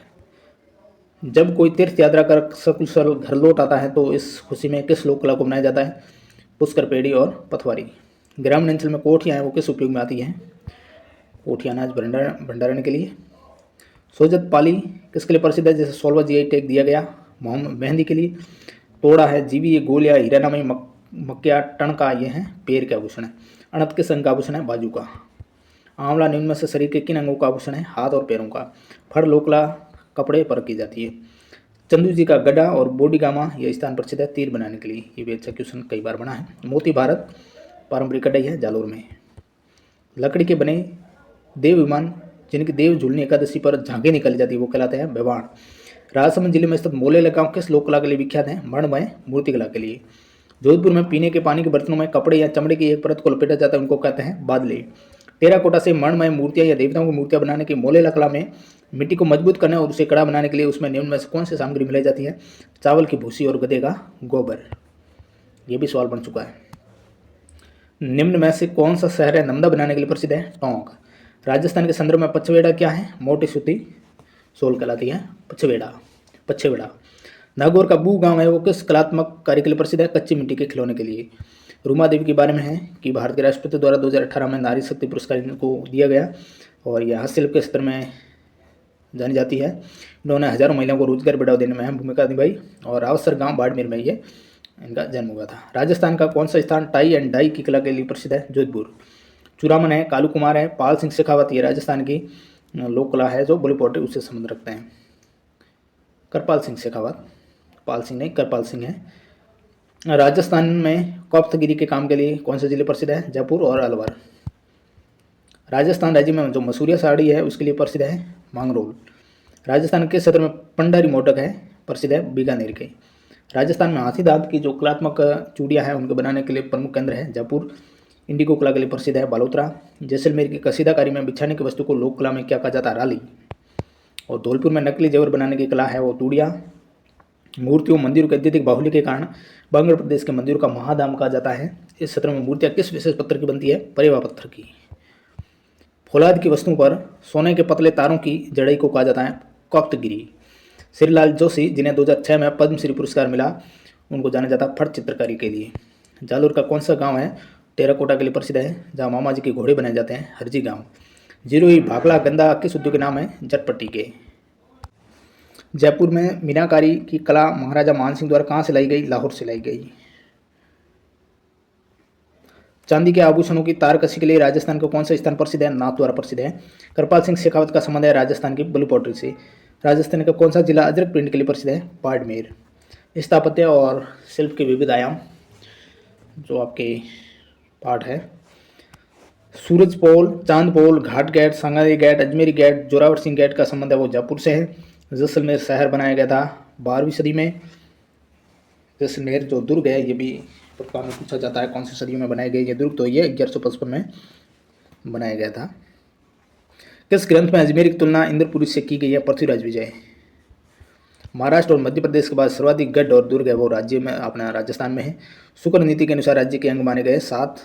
जब कोई तीर्थ यात्रा कर सकुशल घर लौट आता है तो इस खुशी में किस लोक कला को मनाया जाता है? पुष्कर पेड़ी और पथवारी। ग्रामीण अंचल में कोठियाँ हैं वो किस उपयोग में आती हैं? कोठियाँ अनाज भंडारण के लिए। सोजत पाली किसके लिए प्रसिद्ध है? जैसे 16वां जीआई टैग दिया गया मोहम्मद मेहंदी के लिए। तोड़ा है, जीवी, ये गोलिया, हीरानामी, मक्या, टणका ये हैं पैर के आभूषण है। अणत के संग का आभूषण है बाजू का। आंवला निम्न में से शरीर के किन अंगों का आभूषण है? हाथ और पैरों का। फड़ लोकला कपड़े पर की जाती है। चंदू जी का गड्ढा और बोडीगामा यह स्थान प्रसिद्ध है तीर बनाने के लिए। ये भी अच्छा क्वेश्चन कई बार बना है। मोती भारत पारंपरिक कढ़ाई है जालोर में। लकड़ी के बने देव विमान जिनकी देव झूलनी एकादशी पर झांकी निकाली जाती है वो कहलाते हैं बेवाण। राजसमंद जिले में स्थित मोले गांव किस लोक कला के लिए विख्यात है? मणमय मूर्ति कला के लिए। जोधपुर में पीने के पानी के बर्तनों में कपड़े या चमड़े की एक परत को लपेटा जाता है उनको कहते हैं बादले। टेराकोटा से मणमय मूर्तियां या देवताओं की मूर्तियां बनाने की मोलेला कला में मिट्टी को मजबूत करने और उसे कड़ा बनाने के लिए उसमें निम्न में से कौन सी सामग्री मिलाई जाती है? चावल की भूसी और गधे का गोबर। यह भी सवाल बन चुका है। निम्न में से कौन सा शहर है नमदा बनाने के लिए प्रसिद्ध है? टोंक। राजस्थान के संदर्भ में पचवेड़ा क्या है? मोटी सूती सोल कहलाती है पचवेड़ा। नागौर का बू गांव है वो किस कलात्मक कार्य के लिए प्रसिद्ध है? कच्ची मिट्टी के खिलौने के लिए। रूमा देवी के बारे में है कि भारत के राष्ट्रपति द्वारा 2018 में नारी शक्ति पुरस्कार इनको दिया गया और यह हस्तशिल्प के स्तर में जानी जाती है। इन्होंने हजारों महिलाओं को रोजगार बढ़ावा देने में अहम भूमिका निभाई और रावसर गांव बाड़मेर में ये इनका जन्म हुआ था। राजस्थान का कौन सा स्थान टाई एंड डाई की कला के लिए प्रसिद्ध है? जोधपुर। चूड़ामन है, कालू कुमार है, पाल सिंह शेखावत, ये राजस्थान की लोक कला है जो बलि पोट्री उससे संबंध रखते हैं। करपाल सिंह शेखावत, पाल सिंह नहीं करपाल सिंह है। राजस्थान में कौप्तगिरी के काम के लिए कौन से जिले प्रसिद्ध है? जयपुर और अलवर। राजस्थान राज्य में जो मसूरिया साड़ी है उसके लिए प्रसिद्ध है मांगरोल। राजस्थान के क्षेत्र में पंडारी मोदक है, प्रसिद्ध है बीकानेर के। राजस्थान में हाथी दांत की जो कलात्मक चूड़ियाँ हैं उनके बनाने के लिए प्रमुख केंद्र है जयपुर। इंडिगो कला के लिए प्रसिद्ध है बालोतरा। जैसलमेर की कसीदाकारी में बिछाने की वस्तु को लोक कला में क्या कहा जाता है? राली। और धौलपुर में नकली जेवर बनाने की कला है वो तूड़िया। मूर्तियों मंदिरों के अत्यधिक बाहुल्य के कारण बांग्ला प्रदेश के मंदिरों का महाधाम कहा जाता है। इस क्षेत्र में मूर्तियाँ किस विशेष पत्थर की बनती है? परेवा पत्थर की। फौलाद की वस्तुओं पर सोने के पतले तारों की जड़ई को कहा जाता है कौप्तगिरी। श्रीलाल जोशी जिन्हें 2006 में पद्मश्री पुरस्कार मिला, उनको जाना जाता फट चित्रकारी के लिए। जालोर का कौन सा गांव है टेराकोटा के लिए प्रसिद्ध है, जहां मामा जी के घोड़े बनाए जाते हैं? हरजी गांव। जिरोई भागला गंदा किस उद्योग के नाम है? जटपट्टी के। जयपुर में मीनाकारी की कला महाराजा मानसिंह द्वारा कहाँ से लाई गई? लाहौर से लाई गई। चांदी के आभूषणों की तारकसी के लिए राजस्थान का कौन सा स्थान प्रसिद्ध है? नाथद्वारा प्रसिद्ध है। करपाल सिंह शेखावत का संबंध है राजस्थान की बलि पोट्री से। राजस्थान का कौन सा जिला अजरक प्रिंट के लिए प्रसिद्ध है? बाड़मेर। स्थापत्य और शिल्प के विविध आयाम जो आपके पाठ है, Suraj Pol, Chand Pol, Ghat gate, Sangari gate, Ajmeri gate, Zorawar Singh gate का संबंध है वो जयपुर से है। जैसलमेर शहर बनाया गया था 12वीं सदी में। जैसलमेर जो दुर्ग है ये भी प्रकार में पूछा जाता है कौन सी सदियों में बनाए गए ये दुर्ग, तो ये 1155 में बनाया गया था। किस ग्रंथ में अजमेर की तुलना इंद्रपुरी से की गई है? पृथ्वीराज विजय। महाराष्ट्र और मध्य प्रदेश के बाद सर्वाधिक गढ़ और दुर्ग है वो राज्य में अपना राजस्थान में है। शुक्र नीति के अनुसार राज्य के अंग माने गए 7।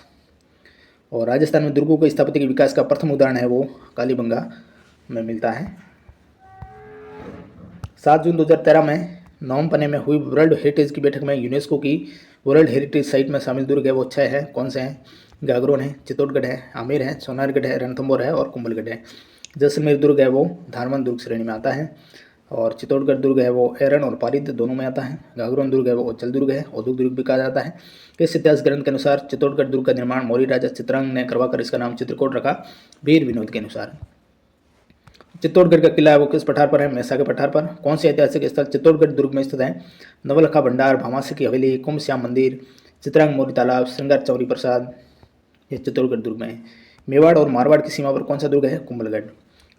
और राजस्थान में दुर्गों के स्थापत्य के विकास का प्रथम उदाहरण है वो कालीबंगा में मिलता है। 7 जून 2013 में नवमपने में हुई वर्ल्ड हेरिटेज की बैठक में यूनेस्को की वर्ल्ड हेरिटेज साइट में शामिल दुर्ग है वो 6 है। कौन से हैं? गागरोन है, चित्तौड़गढ़ है, आमेर है, सोनारगढ़ है, रणथंभौर है और कुंभलगढ़ है। जैसलमेर दुर्ग है वो धारमन दुर्ग श्रेणी में आता है। और चित्तौड़गढ़ दुर्ग है वो एरन और पारिद दोनों में आता है। गागरोन दुर्ग है वो अचल दुर्ग है, औद्योगिक दुर्ग भी कहा जाता है। इस इतिहास ग्रंथ के अनुसार चित्तौड़गढ़ दुर्ग का निर्माण मौर्य राजा चित्रांग ने करवाकर इसका नाम चित्रकूट रखा वीर विनोद के अनुसार। चित्तौड़गढ़ का किला है वो किस पठार पर है? मैसा के पठार पर। कौन से ऐतिहासिक स्थल चित्तौड़गढ़ दुर्ग में स्थित है? नवलखा भंडार, भामासी की हवेली, कुंभ श्याम मंदिर, चित्रांग मौर्य तालाब, श्रृंगार चौरी प्रसाद, ये चित्तौड़गढ़ दुर्ग में है। मेवाड़ और मारवाड़ की सीमा पर कौन सा दुर्ग है? कुंभलगढ़।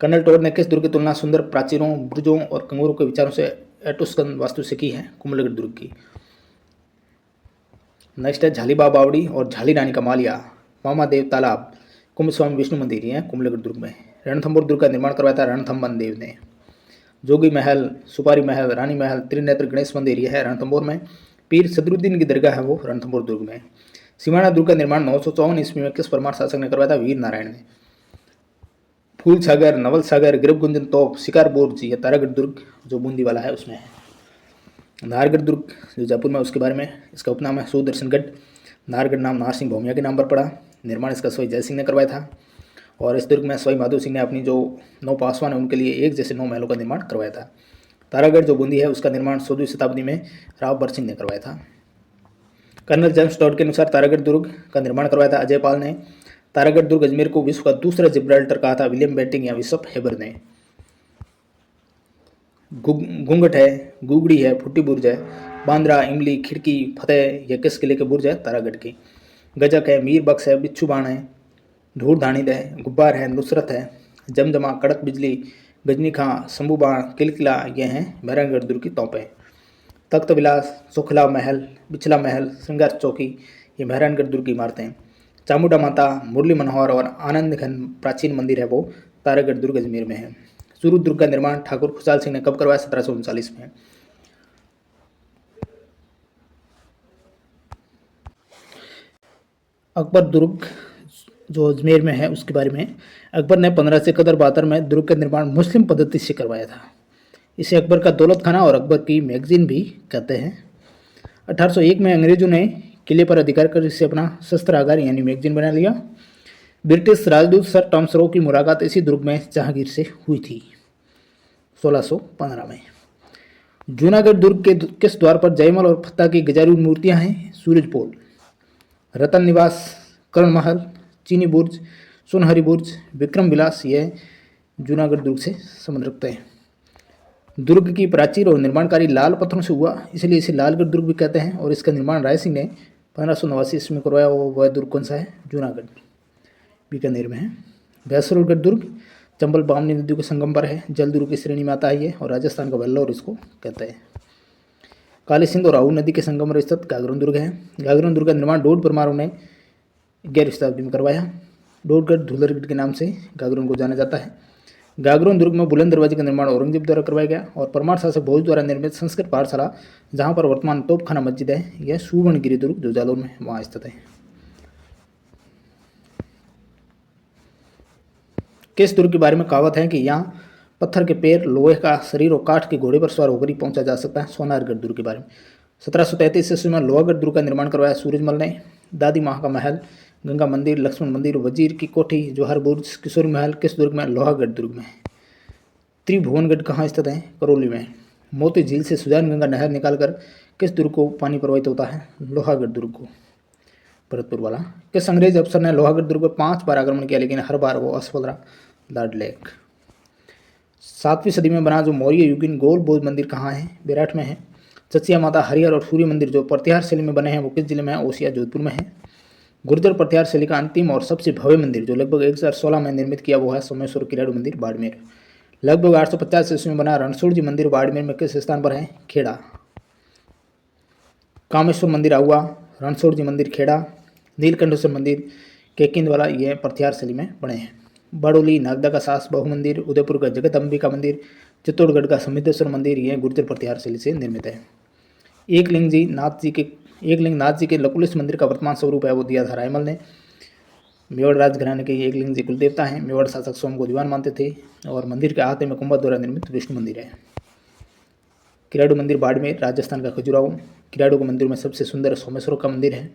कर्नल टोर ने किस दुर्ग की तुलना सुंदर प्राचीरों, बुर्जों और कंगूरों के विचारों से एटुस्कन वास्तु से की है? कुंभलगढ़ दुर्ग की। नेक्स्ट है झालीबाग बावड़ी और झाली रानी का मालिया, मामा देव तालाब, कुंभ स्वामी विष्णु मंदिर, ये कुंभलगढ़ दुर्ग में। रणथंभौर दुर्ग का निर्माण करवाया था रणथंबन देव ने। जोगी महल, सुपारी महल, रानी महल, त्रिनेत्र गणेश मंदिर, यह है रणथंभौर में। पीर सदरुद्दीन की दरगाह है वो रणथंभौर दुर्ग में। सिमाना दुर्ग का निर्माण 954 ईस्वी में किस परमार शासक ने करवाया था? वीर नारायण ने। फूल सागर, नवल सागर, गिरफगुंजन तोप, शिकार बोर्ज, ये तारागढ़ दुर्ग जो बूंदी वाला है उसमें है। नाहरगढ़ दुर्ग जो जयपुर में उसके बारे में इसका उपनाम है सुदर्शनगढ़। नाहरगढ़ नाम नाहर सिंह भौमिया के नाम पर पड़ा। निर्माण इसका सवाई जय सिंह ने करवाया था। और इस दुर्ग में सवाई माधो सिंह ने अपनी जो 9 पासवान है उनके लिए एक जैसे 9 महलों का निर्माण करवाया था। तारागढ़ जो बूंदी है उसका निर्माण 16वीं शताब्दी में राव बर सिंह ने करवाया था। कर्नल जेम्स टॉड के अनुसार तारागढ़ दुर्ग का निर्माण करवाया था अजय पाल ने। तारागढ़ दुर्ग अजमेर को विश्व का दूसरा जिब्राल्टर कहा था विलियम बेंटिंग या बिशप हेबर ने। घूंघट है, गुगड़ी है, फुट्टी बुर्ज है, बांद्रा, इमली, खिड़की, फतेह, यह किस किले के बुर्ज है? तारागढ़ की। गजक है, मीर बख्श है, बिच्छू बाण है, धूड़ धानिद है, गुब्बार है, नुसरत है, जमजमा, कड़क बिजली, गजनी खां, शंभू बाण, किलकिला, ये हैं मेहरानगढ़ दुर्ग की तोपें। तख्त विलास, सुखला महल, बिछला महल, श्रृंगार चौकी, ये मेहरानगढ़ दुर्ग की इमारतें। चामुंडा माता, मुरली मनोहर और आनंद घन प्राचीन मंदिर है वो तारागढ़ दुर्ग अजमेर में है। सूरत दुर्ग का निर्माण ठाकुर खुशहाल सिंह ने कब करवाया? 1739 में। अकबर दुर्ग जो अजमेर में है उसके बारे में, अकबर ने 1572 में दुर्ग का निर्माण मुस्लिम पद्धति से करवाया था। इसे अकबर का दौलत खाना और अकबर की मैगजीन भी कहते हैं। 1801 में अंग्रेजों ने किले पर अधिकार कर इसे अपना शस्त्रागार यानी मैगजीन बना लिया। ब्रिटिश राजदूत सर टॉमस रो की मुलाकात इसी दुर्ग में जहांगीर से हुई थी 1615 में। जूनागढ़ दुर्ग के किस द्वार पर जयमल और फत्ता की गजारू मूर्तियां हैं? सूरज पोल। रतन निवास, कर्ण महल, चीनी बुर्ज, सोनहरी बुर्ज, विक्रम विलास, यह जूनागढ़ दुर्ग से संबंध रखते हैं। दुर्ग की प्राचीर और निर्माण कार्य लाल पत्थरों से हुआ, इसलिए इसे लालगढ़ दुर्ग भी कहते हैं। और इसका निर्माण राय सिंह ने 1589 ईस्वी में करवाया। वह दुर्ग कौन सा है? जूनागढ़, बीकानेर में है। भैंसुरगढ़ दुर्ग चंबल बामनी नदियों के संगम पर है, जल दुर्ग की श्रेणी में आता है ये, और राजस्थान का वेल्लोर इसको कहते हैं। काली सिंध और आहू नदी के संगम पर स्थित गागरोन दुर्ग है। गागरोन दुर्ग का निर्माण डोड परमारों ने 11वीं शताब्दी में करवाया। डोडगढ़ धुलरगढ़ के नाम से गागरोन को जाना जाता है। गागरोन दुर्ग में बुलंद दरवाजे का निर्माण औरंगजेब द्वारा करवाया गया। और परमार शासक भोज द्वारा निर्मित संस्कृत पाठशाला, जहाँ पर वर्तमान तोपखाना मस्जिद है, यह सुवर्णगिरी दुर्ग जो जालौर में वहाँ स्थित है। किस दुर्ग के बारे में कहावत है कि यहाँ पत्थर के पैर, लोहे का शरीर और काठ के घोड़े पर सवार होकर ही पहुंचा जा सकता है? सोनारगढ़ दुर्ग के बारे में 1733 ईस्वी में लोहागढ़ दुर्ग का निर्माण करवाया सूरजमल ने। दादी माँ का महल, गंगा मंदिर, लक्ष्मण मंदिर, वजीर की कोठी, जौहर बुर्ज, किशोर महल किस दुर्ग में? लोहागढ़ दुर्ग में। त्रिभुवनगढ़ कहाँ स्थित है? करौली में। मोती झील से सुजान गंगा नहर निकालकर किस दुर्ग को पानी प्रवाहित होता है? लोहागढ़ दुर्ग को, भरतपुर वाला। किस अंग्रेज अफसर ने लोहागढ़ दुर्ग पर 5 बार आक्रमण किया, लेकिन हर बार वो असफल रहा? Lord lake. 7वीं सदी में बना जो मौर्य युगीन गोल बौद्ध मंदिर कहाँ है? बेराट में है। चचिया माता, हरिहर और सूर्य मंदिर जो प्रत्याहार शैली में बने हैं वो किस जिले में है? ओसिया, जोधपुर में है। गुर्जर प्रत्याहार शैली का अंतिम और सबसे भव्य मंदिर जो लगभग 1016 में निर्मित किया वो है सोमेश्वर किराड़ू मंदिर, बाड़मेर। लगभग 850 ईस्वी में बना रणछोड़ जी मंदिर बाड़मेर में किस स्थान पर है? खेड़ा। कामेश्वर मंदिर आहुआ, रणछोड़ जी मंदिर खेड़ा, नीलकंठेश्वर मंदिर केकिंदवाला, ये प्रत्याहार शैली में बने हैं। बड़ोली, नागदा का सास बहु मंदिर, उदयपुर का जगत अंबिका मंदिर, चित्तौड़गढ़ का समिद्धेश्वर मंदिर, ये गुर्जर प्रत्याहार शैली से निर्मित है। एकलिंग नाथ जी के लकुलिश मंदिर का वर्तमान स्वरूप है वो दिया था रायमल ने। मेवाड़ राजघराने के एकलिंग जी कुलदेवता हैं। मेवाड़ शासक सोम को दीवान मानते थे। और मंदिर के आहते में कुंभा द्वारा निर्मित विष्णु मंदिर है। किराड़ू मंदिर बाड़मेर, राजस्थान का खजुराहो। किराड़ू के मंदिर में सबसे सुंदर सोमेश्वर का मंदिर है।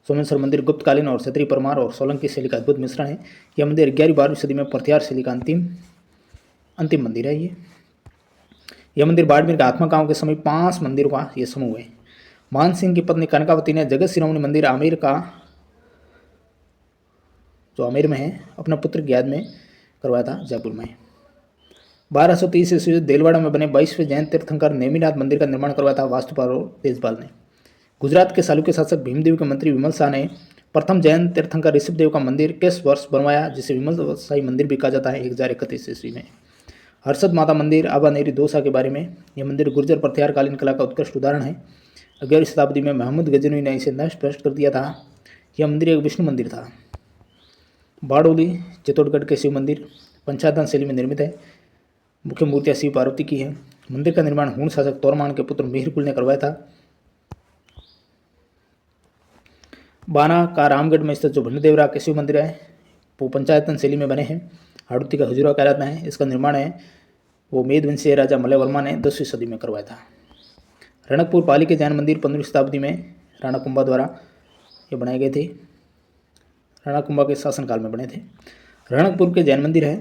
सोमेश्वर मंदिर गुप्तकालीन और क्षत्रिय परमार और सोलंकी शैली का अद्भुत मिश्रण है। यह मंदिर 11वीं-12वीं सदी में प्रत्याहार शैली का अंतिम मंदिर है। यह मंदिर बाड़मेर के आत्मा गांव के समीप 5 मंदिरों का यह समूह है। मान सिंह की पत्नी कनकावती ने जगत शिरोमणि मंदिर आमेर का, जो आमेर में है, अपना पुत्र की याद में करवाया था, जयपुर में। 1230 ईस्वी में देलवाड़ा में बने 22वें जैन तीर्थंकर नेमिनाथ मंदिर का निर्माण करवाया था वास्तुकार और तेजपाल ने। गुजरात के चालुक्य शासक भीमदेव के मंत्री विमल शाह ने प्रथम जैन तीर्थंकर ऋषभदेव का मंदिर किस वर्ष बनवाया, जिसे विमल शाही मंदिर भी कहा जाता है? 1031 ईस्वी में। हर्षद माता मंदिर आबानेरी दोसा के बारे में, यह मंदिर गुर्जर प्रत्याहार कालीन कला का उत्कृष्ट उदाहरण है। 11वीं शताब्दी में महमूद गजनवी ने इसे नष्ट भ्रष्ट कर दिया था। यह मंदिर एक विष्णु मंदिर था। बाड़ोली, चित्तौड़गढ़ के शिव मंदिर पंचायतन शैली में निर्मित है। मुख्य मूर्तियाँ शिव पार्वती की है। मंदिर का निर्माण हूण शासक तोरमान के पुत्र मिहिरकुल ने करवाया था। बाना का रामगढ़ में स्थित जो भंडदेवरा के शिव मंदिर है वो पंचायतन शैली में बने हैं। हाड़ुती का खजुराहो कहलाता है। इसका निर्माण है वो मेदवंशीय राजा मलय वर्मा ने 10वीं सदी में करवाया था। रणकपुर पाली के जैन मंदिर 15वीं शताब्दी में राणा कुंभा द्वारा ये बनाए गए थे। राणा कुंभा के शासनकाल में बने थे। रणकपुर के जैन मंदिर है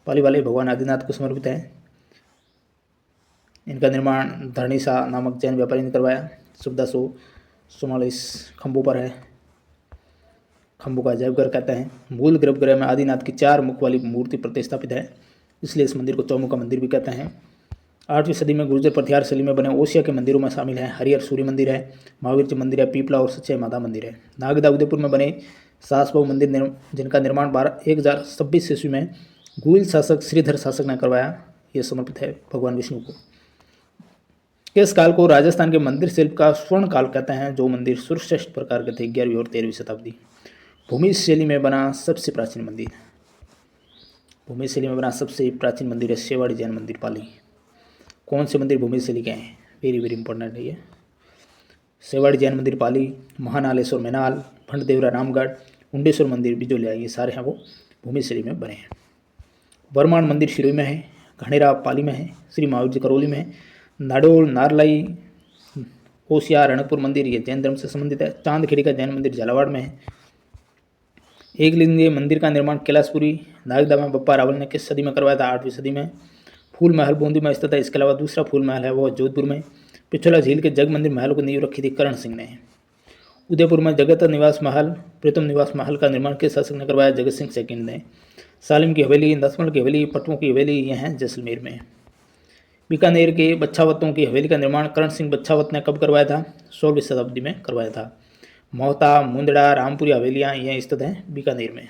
पाली वाले भगवान आदिनाथ को समर्पित है। इनका निर्माण धरणीसा नामक जैन व्यापारी ने करवाया। 1444 खंभों पर है। खंभों का जयघर कहते हैं। मूल गर्भगृह में आदिनाथ की 4 मुख वाली मूर्ति प्रतिष्ठापित है, इसलिए इस मंदिर को चौमुखा मंदिर भी कहते हैं। 8वीं सदी में गुर्जर प्रत्याहार शैली में बने ओसिया के मंदिरों में शामिल है हरिहर सूर्य मंदिर है, महावीर जी मंदिर है, पीपला और सच्चे माता मंदिर है। नागदा उदयपुर में बने सासबहू मंदिर जिनका निर्माण 1026 ईस्वी में गुइल शासक श्रीधर शासक ने करवाया, यह समर्पित है भगवान विष्णु को। किस काल को राजस्थान के मंदिर शिल्प का स्वर्ण काल कहते हैं? जो मंदिर सर्वश्रेष्ठ प्रकार के थे 11वीं और 13वीं शताब्दी। भूमि शैली में बना सबसे प्राचीन मंदिर, भूमि शैली में बना सबसे प्राचीन मंदिर है शेवाड़ी जैन मंदिर पाली। कौन से मंदिर भूमि शैली के हैं? वेरी वेरी इंपॉर्टेंट है ये। शेवाड़ी जैन मंदिर पाली, महानालेश्वर मैनाल, भंडदेवरा रामगढ़, उंडेश्वर मंदिर बिजोलिया, ये सारे हैं वो भूमि शैली में बने हैं। बरमान मंदिर शिरोई में है, घनेरा पाली में है, श्री महावीर जी करौली में है, नाडोल, नारलाई, ओसिया, रणकपुर मंदिर ये जैन धर्म से संबंधित है। चांदखेड़ी का जैन मंदिर झालावाड़ में है। एकलिंगीय मंदिर का निर्माण कैलाशपुरी नागदा में बप्पा रावल ने किस सदी में करवाया था? 8वीं सदी में। फूल महल बूंदी में स्थित है। इसके अलावा दूसरा फूल महल है वो जोधपुर में। पिछोला झील के जग मंदिर महल को नींव रखी थी करण सिंह ने। उदयपुर में जगत निवास महल, प्रीतम निवास महल का निर्माण किस शासक ने करवाया? जगत सिंह सेकंड ने। सालिम की हवेली, दसमल की हवेली, पटवों की हवेली, यह है जैसलमेर में। बीकानेर के बच्छावतों की हवेली का निर्माण करण सिंह बच्छावत ने कब करवाया था? 16वीं शताब्दी में करवाया था। मोहता, मुंदड़ा, रामपुरी हवेलियाँ यह स्थित हैं बीकानेर में।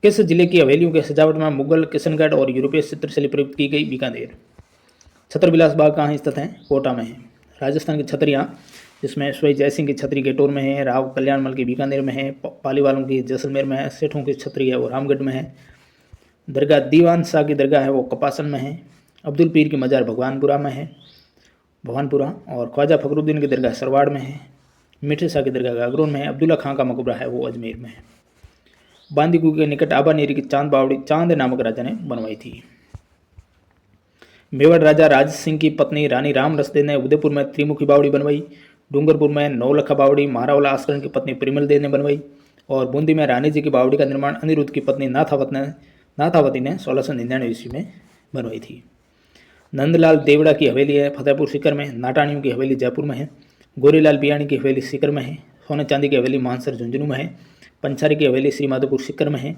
किस जिले की हवेलियों के सजावट में मुगल, किशनगढ़ और यूरोपीय चित्रशैली प्रयुक्त की गई? बीकानेर। छत्र विलास बाग कहाँ स्थित है? कोटा में है। राजस्थान की छतरियाँ, जिसमें स्वयं जयसिंह की छतरी गेटोर में है, राव कल्याणमल की बीकानेर में है, पालीवालों की जैसलमेर में है, सेठों की छतरी है वो रामगढ़ में है, दरगाह दीवान शाह की दरगाह है वो कपासन में है, अब्दुल पीर की मजार भगवानपुरा में है, भवानपुरा, और ख्वाजा फखरुद्दीन की दरगाह सरवाड़ में है, मीठे शाह की दरगाह गागरोन में है, अब्दुल्ला खां का मकबरा है वो अजमेर में है। बांदीकुई के निकट आबानेरी की चांद बावड़ी चांद नामक राजा ने बनवाई थी। मेवाड़ राजा राज सिंह की पत्नी रानी राम रसदे ने उदयपुर में त्रिमुखी बावड़ी बनवाई। डूंगरपुर में नौलखा बावड़ी महारावला आस्करण की पत्नी परिमल देव ने बनवाई। और बूंदी में रानी जी की बावड़ी का निर्माण अनिरुद्ध की पत्नी नाथावती ने 1699 ईस्वी में बनवाई थी। नंदलाल देवड़ा की हवेली है फतेहपुर सीकर में। नाटाणियों की हवेली जयपुर में है। गोरीलाल बियाणी की हवेली सीकर में है। सोने चांदी की हवेली मानसर झुंझुनू में है। पंचारी की हवेली श्री माधोपुर सीकर में है।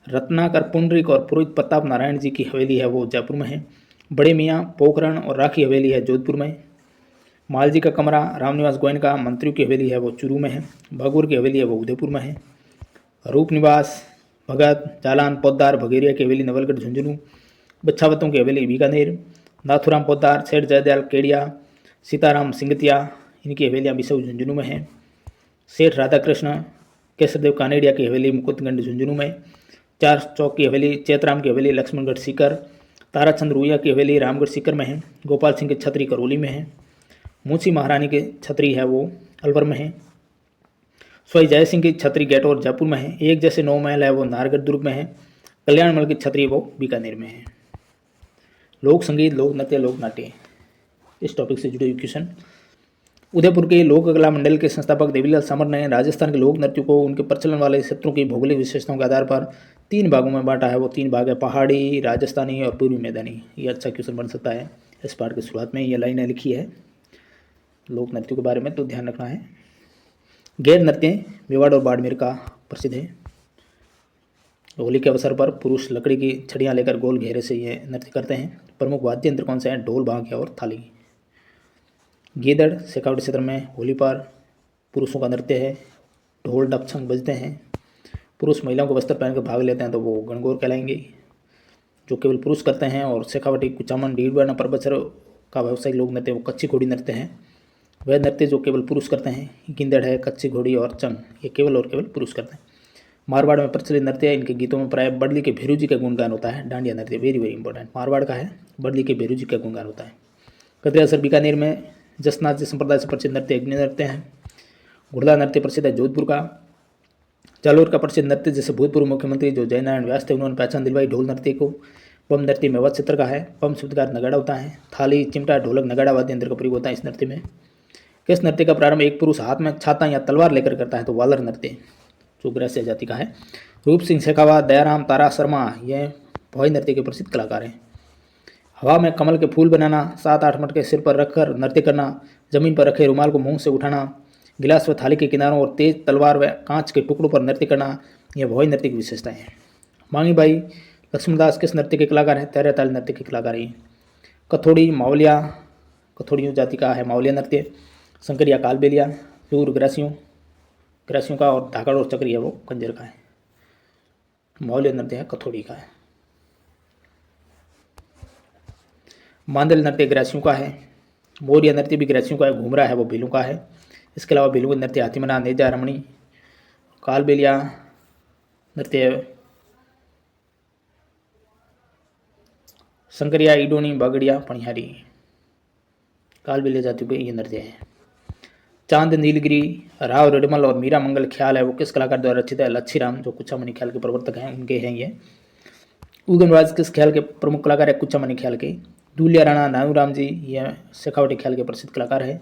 रत्नाकर पुंडरिक और पुरोहित प्रताप नारायण जी की हवेली है वो जयपुर में है। बड़े मियाँ पोखरण और राखी हवेली है जोधपुर में। मालजी का कमरा रामनिवास गोयन का मंत्रियों की हवेली है वो चूरू में है। भागुर की हवेली है वो उदयपुर में है। रूप निवास भगत जालान पोद्दार भगेरिया की हवेली नवलगढ़ झुंझुनू। बच्छावतों की हवेली बीकानेर। नाथुराम पोद्दार, सेठ जयदयाल केडिया, सीताराम सिंगतिया, इनकी हवेलियाँ बिसऊ झुंझुनू में हैं। सेठ राधाकृष्ण केसरदेव कानेडिया की हवेली मुकुंदगंज झुंझुनू में। चार चौक की हवेली चेतराम की हवेली लक्ष्मणगढ़ सीकर। ताराचंद रुइया की हवेली रामगढ़ सीकर में है। गोपाल सिंह की छतरी करौली में है। मूसी महारानी की छतरी है वो अलवर में है। स्वयं जय सिंह की छतरी गेटौर जयपुर में है। एक जैसे 9 महल है वो नाहरगढ़ दुर्ग में है। कल्याणमल की छतरी वो बीकानेर में है। लोक संगीत, लोक नृत्य, लोक नाट्य, इस टॉपिक से जुड़े क्वेश्चन। उदयपुर के लोक कला मंडल के संस्थापक देवीलाल समर ने राजस्थान के लोक नृत्यों को उनके प्रचलन वाले क्षेत्रों की भौगोलिक विशेषताओं के आधार पर 3 भागों में बांटा है। वो 3 भाग है पहाड़ी, राजस्थानी और पूर्वी मैदानी। ये अच्छा क्वेश्चन बन सकता है। इस पार्ट की शुरुआत में ये लाइनें लिखी है लोक नृत्यों के बारे में, तो ध्यान रखना है। गैर नृत्य मेवाड़ और बाड़मेर का प्रसिद्ध है। होली के अवसर पर पुरुष लकड़ी की छड़ियाँ लेकर गोल घेरे से ये नृत्य करते हैं। प्रमुख वाद्य यंत्र कौन से हैं? ढोल, बांके और थाली। गीदड़ शेखावटी क्षेत्र में होली पर पुरुषों का नृत्य है। ढोल डपछंग बजते हैं। पुरुष महिलाओं को वस्त्र पहनकर भाग लेते हैं तो वो गणगौर कहलाएंगे, जो केवल पुरुष करते हैं। और शेखावटी, कुचामन, डीडवाना परबचर का व्यावसायिक लोक नृत्य वो कच्ची घोड़ी नृत्य है। वह नृत्य जो केवल पुरुष करते हैं। गिंदड़ है, कच्ची घोड़ी और चंग, ये केवल और केवल पुरुष करते हैं। मारवाड़ में प्रचलित नृत्य है। इनके गीतों में प्राय बड़ली के भेरू जी का गुणगान होता है। डांडिया नृत्य वेरी वेरी इंपॉर्टेंट, मारवाड़ का है। बड़ली के भेरू जी का गुणगान होता है। कतरियासर बीकानेर में जसनाथ जी संप्रदाय से प्रसिद्ध नृत्य अग्नि नृत्य है। घुड़दा नृत्य प्रसिद्ध है जोधपुर का। जालोर का प्रसिद्ध नृत्य जैसे भूतपूर्व मुख्यमंत्री जो जयनारायण व्यास थे उन्होंने पहचान दिलवाई ढोल नृत्य को। पम नृत्य मेवाड़ क्षेत्र का है। पम शब्द का अर्थ नगाड़ा होता है। थाली, चिमटा, ढोलक, नगाड़ा वाद्य यंत्र का प्रयोग होता है इस नृत्य में। किस नृत्य का प्रारंभ एक पुरुष हाथ में छाता या तलवार लेकर करता है? तो वालर नृत्य, जो ग्रास्य जाति का है। रूप सिंह शेखावत, दयाराम, तारा शर्मा ये भोई नृत्य के प्रसिद्ध कलाकार हैं। हवा में कमल के फूल बनाना, 7-8 मटके सिर पर रखकर नृत्य करना, जमीन पर रखे रुमाल को मुंह से उठाना, गिलास व थाली के किनारों और तेज तलवार व कांच के टुकड़ों पर नृत्य करना, यह भोई नृत्य की विशेषताएं हैं। मांगी बाई लक्ष्मणदास किस नृत्य के कलाकार हैं? तेरह ताल नृत्य के कलाकार हैं। कथोड़ी मावलिया, कथोड़ियों जाति का है मावलिया नृत्य। शंकरिया कालबेलिया, सूर ग्रासियों का, और धाकड़ और चक्रिया वो कंजर का है। मावलिया नृत्य है कथोड़ी का है। मांदल नृत्य ग्रासियों का है। मोरिया नृत्य भी ग्रासियों का है। घूमरा है वो भीलों का है। इसके अलावा भीलों के नृत्य हाथीमना, नेजा, रमणी, कालबेलिया नृत्य, शंकरिया, इडोनी, बागड़िया, पणिहारी, कालबेलिया जातियों के ये नृत्य है। चांद नीलगिरी, राव रेडमल और मीरा मंगल ख्याल है वो किस कलाकार द्वारा रचित है? लच्छीराम, जो कुचामनी ख्याल के प्रवर्तक हैं उनके हैं ये। उगमराज किस ख्याल के प्रमुख कलाकार है? कुचामनी ख्याल के। दूलिया राणा, नानूराम जी ये शेखावटी ख्याल के प्रसिद्ध कलाकार है।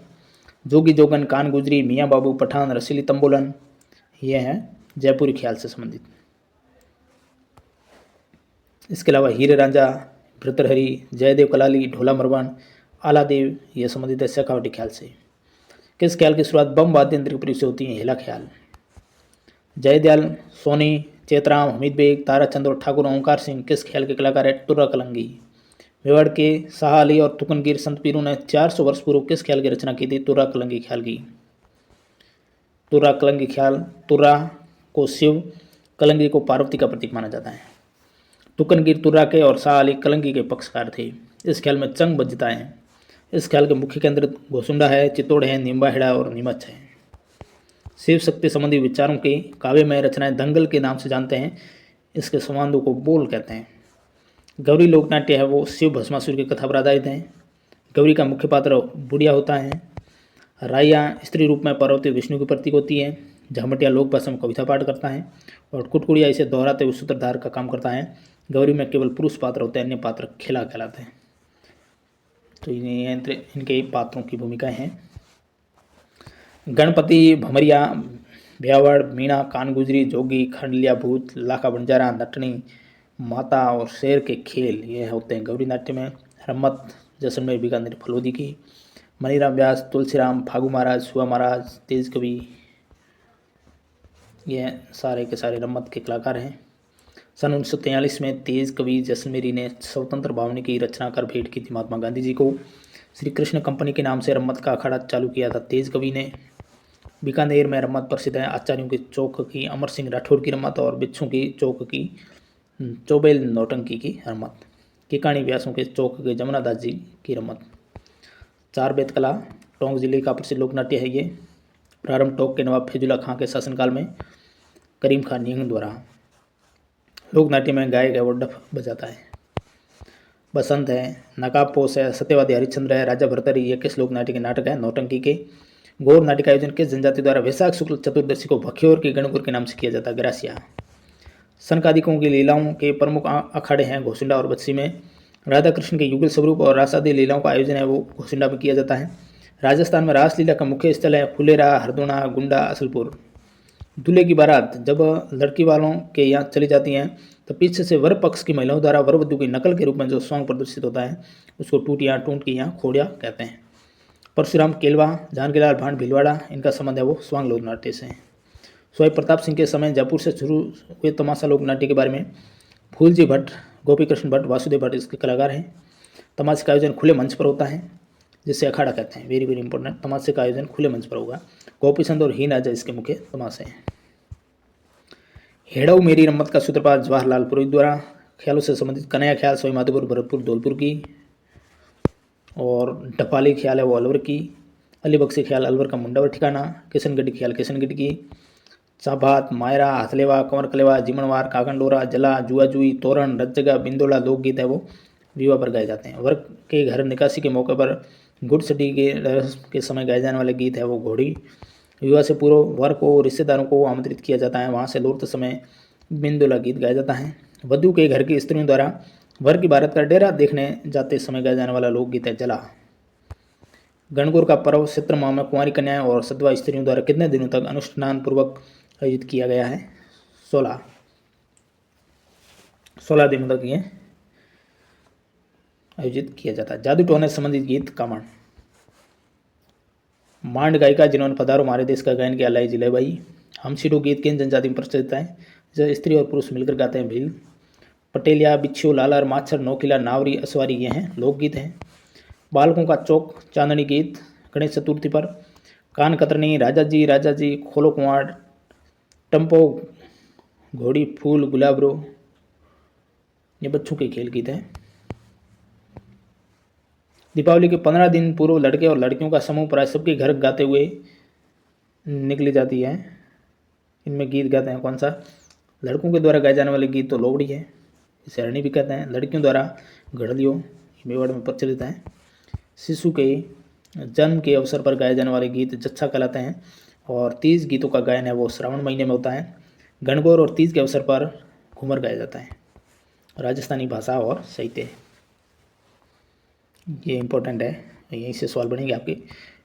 जोगी जोगन, कान गुजरी, मियाँ बाबू, पठान, रसीली तंबोलन ये हैं जयपुरी ख्याल से संबंधित। इसके अलावा हीरे रांझा, भृतृहरि, जयदेव कलाली, ढोला मरवान, आलादेव ये संबंधित है शेखावटी ख्याल से। किस ख्याल की शुरुआत बम वाद्य यंत्र के प्रयोग से होती है? हेला ख्याल। जयदयाल सोनी, चेतराम, हमीद बेग, ताराचंद और ठाकुर ओंकार सिंह किस ख्याल के कलाकार है? टुर्रा कलंगी। मेवाड़ के शाह अली और तुकनगीर संत पीरू ने 400 वर्ष पूर्व किस ख्याल की रचना की थी? तुर्रा कलंगी ख्याल की। तुर्रा कलंगी ख्याल। तुर्रा को शिव, कलंगी को पार्वती का प्रतीक माना जाता है। तुकनगीर तुर्रा के और शाह अली कलंगी के पक्षकार थे। इस ख्याल में चंग बजता है। इस ख्याल के मुख्य केंद्र घोसुंडा है, चित्तौड़ है, निम्बाहेड़ा और नीमच है। शिव शक्ति संबंधी विचारों की काव्यमय रचनाएं दंगल के नाम से जानते हैं। इसके संवादों को बोल कहते हैं। गौरी लोकनाट्य है वो शिव भस्मासुर की कथा पर आधारित है। गौरी का मुख्य पात्र बुढ़िया होता है। राया स्त्री रूप में पार्वती विष्णु की प्रतीक होती है। झामटिया लोक भाषा में कविता पाठ करता है और कुटकुड़िया इसे दोहराते हुए सूत्रधार का काम करता है। गौरी में केवल पुरुष पात्र होते हैं, अन्य पात्र खिला कहलाते हैं। तो ये इनके पात्रों की भूमिकाएं हैं। गणपति, भमरिया, ब्यावड़, मीणा, कानगुजरी, जोगी, खंडलिया भूत, लाखा बंजारा, नटनी, माता और शेर के खेल ये होते हैं गौरी नाट्य में। रम्मत जैसलमेर, बीकानेर, फलोदी की। मनीराम व्यास, तुलसीराम, फागू महाराज, सुआ महाराज, तेज कवि, ये सारे के सारे रम्मत के कलाकार हैं। सन 1943 में तेज कवि जैसलमेरी ने स्वतंत्र भावनी की रचना कर भेंट की थी महात्मा गांधी जी को। श्री कृष्ण कंपनी के नाम से रम्मत का अखाड़ा चालू किया था तेज कवि ने। बीकानेर में रम्मत प्रसिद्ध है। आचार्यों की चौक की अमर सिंह राठौर की रम्मत और बिच्छू की चौक की चौबेल नौटंकी की रम्मत। किकाणी व्यासों के चौक के जमुना दास जी की रम्मत। चार बेतकला टोंक जिले का प्रसिद्ध लोक नाट्य है ये। प्रारंभ टोंक के नवाब फैजुल्ला खां के शासनकाल में करीम खान नियंग द्वारा। लोक नाट्य में गायक है वो डफ बजाता है। बसंत है, नकाब पोस है, सत्यवादी हरिश्चंद्र है, राजा भरतरी, ये किस लोक नाट्य के नाटक है? नौटंकी के। गौर नाट्य का आयोजन किस जनजाति द्वारा वैशाख शुक्ल चतुर्दशी को भख्योर के गणगौर के नाम से किया जाता है? ग्रासिया। सनकादिकों की लीलाओं के प्रमुख अखाड़े हैं घोसुंडा और बत्सी में। राधा कृष्ण के युगल स्वरूप और रासादी लीलाओं का आयोजन है वो घोसुंडा में किया जाता है। राजस्थान में रासलीला का मुख्य स्थल है फुलेरा, हरदोना, गुंडा, असलपुर। दूल्हे की बारात जब लड़की वालों के यहाँ चली जाती हैं तो पीछे से वर पक्ष की महिलाओं द्वारा वर वधू की नकल के रूप में जो सॉन्ग प्रदर्शित होता है उसको टूटियाँ, टूंटकियाँ, खोड़िया कहते हैं। परशुराम केलवा, जानकीलाल भांड भीलवाड़ा, इनका संबंध है वो स्वांग लोक नाट्य से। स्वाई प्रताप सिंह के समय जयपुर से शुरू हुए तमाशा लोक नाट्य के बारे में फूलजी भट्ट, गोपी कृष्ण भट्ट, वासुदेव भट्ट इसके कलाकार हैं। तमाशे का आयोजन खुले मंच पर होता है जिसे अखाड़ा कहते हैं। वेरी वेरी इंपॉर्टेंट, तमाशे का आयोजन खुले मंच पर होगा। गोपीचंद और हीन राजा इसके मुख्य तमाशे हैं। हेड़ऊ मेरी रम्मत का सूत्रपात जवाहरलाल पुरोहित द्वारा। ख्यालों से संबंधित कन्हैया ख्याल सवाई माधोपुर, भरतपुर, धौलपुर की। और ढपाली ख्याल है वो अलवर की। अली बख्शी ख्याल अलवर का मुंडावर ठिकाना। किशनगढ़ी ख्याल किशनगढ़ की। चाभात, मायरा, हथलेवा, कंवर कलेवा, जिमनवार, कागंडोरा, जला, जुआजुई, तोरण, रज्जगा, बिंदोला लोकगीत है वो विवाह पर गाए जाते हैं। वर्ग के घर निकासी के मौके पर गुड़सटी के समय गाए जाने वाले गीत है वो घोड़ी। विवाह से पूर्व वर को रिश्तेदारों को आमंत्रित किया जाता है, वहाँ से लौटते समय बिंदुला गीत गाया जाता है। वधू के घर की स्त्रियों द्वारा वर की बारात का डेरा देखने जाते समय गाया जाने वाला लोकगीत है जला। गणगौर का पर्व चित्र माह में कुंवारी कन्याएं और सधवा स्त्रियों द्वारा कितने दिनों तक अनुष्ठान पूर्वक आयोजित किया गया है? 16 दिनों तक ये आयोजित किया जाता है। जादू टोने से संबंधित गीत कामण। मांड गायिका जिन्होंने पधारो हमारे देश का गायन किया लाई जिलेबाई। हम सीटों गीत किन जनजाति में प्रचलित है? जो स्त्री और पुरुष मिलकर गाते हैं भील। पटेलिया, बिच्छू, लालर, माछर, नौकिला, नावरी, असवारी ये हैं लोकगीत हैं। बालकों का चौक चांदनी गीत गणेश चतुर्थी पर। कान कतरनी, राजा जी, खोलो कुंवाड़, टम्पो, घोड़ी, फूल, गुलाबरो, ये बच्चों के खेल गीत हैं। दीपावली के 15 दिन पूर्व लड़के और लड़कियों का समूह प्राय सबके घर गाते हुए निकली जाती है। इनमें गीत गाते हैं कौन सा? लड़कों के द्वारा गाए जाने वाले गीत तो लोबड़ी है, इसे हरणी भी कहते हैं। लड़कियों द्वारा घड़लियों मेवाड़ में प्रचलित है। शिशु के जन्म के अवसर पर गाए जाने वाले गीत जच्छा कहलाते हैं। और तीज गीतों का गायन है वो श्रावण महीने में होता है। गणगौर और तीज के अवसर पर घूमर गाया जाता है। राजस्थानी भाषा और साहित्य ये इंपॉर्टेंट है, यहीं से सवाल बनेंगे आपके।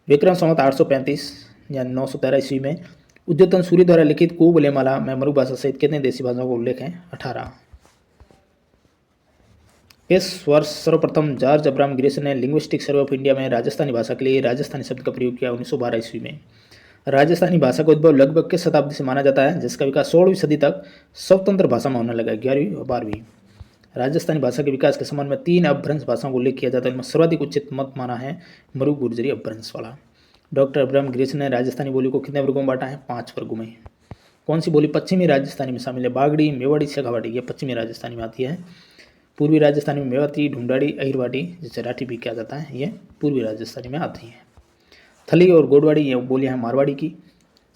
विक्रम संवत 835 या 913 ईस्वी में उद्योतन सूर्य द्वारा लिखित कुवलयमाला में मरु भाषा सहित कितने देशी भाषाओं का उल्लेख है? 18। किस वर्ष सर्वप्रथम जॉर्ज अब्राहम ग्रेसन ने लिंग्विस्टिक सर्वे ऑफ इंडिया में राजस्थानी भाषा के लिए राजस्थानी शब्द का प्रयोग किया? 1912 ईस्वी में। राजस्थानी भाषा का उद्भव लगभग किस शताब्दी से माना जाता है, जिसका विकास 16वीं सदी तक स्वतंत्र भाषा में होने लगा? 11वीं और 12वीं। राजस्थानी भाषा के विकास के संबंध में 3 अपभ्रंश भाषाओं का उल्लेख किया जाता है। इनमें सर्वाधिक उचित मत माना है मरु गुर्जरी अपभ्रंश वाला। डॉक्टर अब्राहम ग्रेसन ने राजस्थानी बोली को कितने वर्गों में बांटा है? 5 वर्गों में। कौन सी बोली पश्चिमी राजस्थानी में शामिल है? बागड़ी, मेवाड़ी, शेखावाटी। ये पश्चिमी राजस्थानी में आती है। पूर्वी राजस्थानी में मेवाती, ढूंढाड़ी, अहिरवाटी, जिसे राठी भी कहा जाता है, ये पूर्वी राजस्थानी में आती है। थली और गोडवाड़ी ये बोलियाँ हैं मारवाड़ी की,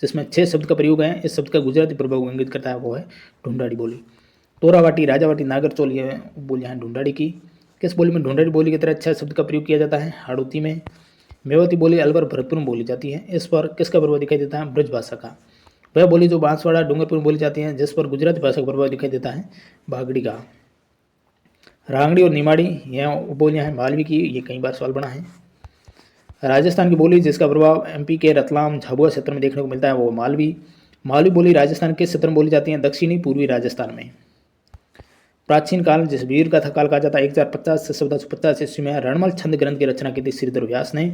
जिसमें 6 शब्द का प्रयोग है। इस शब्द का गुजराती प्रभाव इंगित करता है, वो है ढूंढाड़ी बोली। तोरावाटी, राजावाटी, नागरचौल ये बोलियाँ हैं ढूंढाड़ी की। किस बोली में ढूंढाड़ी बोली की तरह 6 शब्द का प्रयोग किया जाता है? हाड़ौती में। मेवाती बोली अलवर भरतपुर में बोली जाती है। इस पर किसका प्रभाव दिखाई देता है? ब्रज भाषा का। वह बोली जो बांसवाड़ा, डूंगरपुर में बोली जाती है, जिस पर गुजराती भाषा का प्रभाव दिखाई देता है? बागड़ी का। रांगड़ी और निमाड़ी यह बोलियाँ हैं मालवी की। ये कई बार सवाल बना है। राजस्थान की बोली जिसका प्रभाव एमपी के रतलाम, झाबुआ क्षेत्र में देखने को मिलता है, वो मालवी। मालवी बोली राजस्थान के क्षेत्र में बोली जाती है? दक्षिणी पूर्वी राजस्थान में। प्राचीन काल जिस वीर का था काल कहा जाता है 1050 से 1450 ईस्वी में रणमल छंद ग्रंथ की रचना की थी श्रीधर व्यास ने।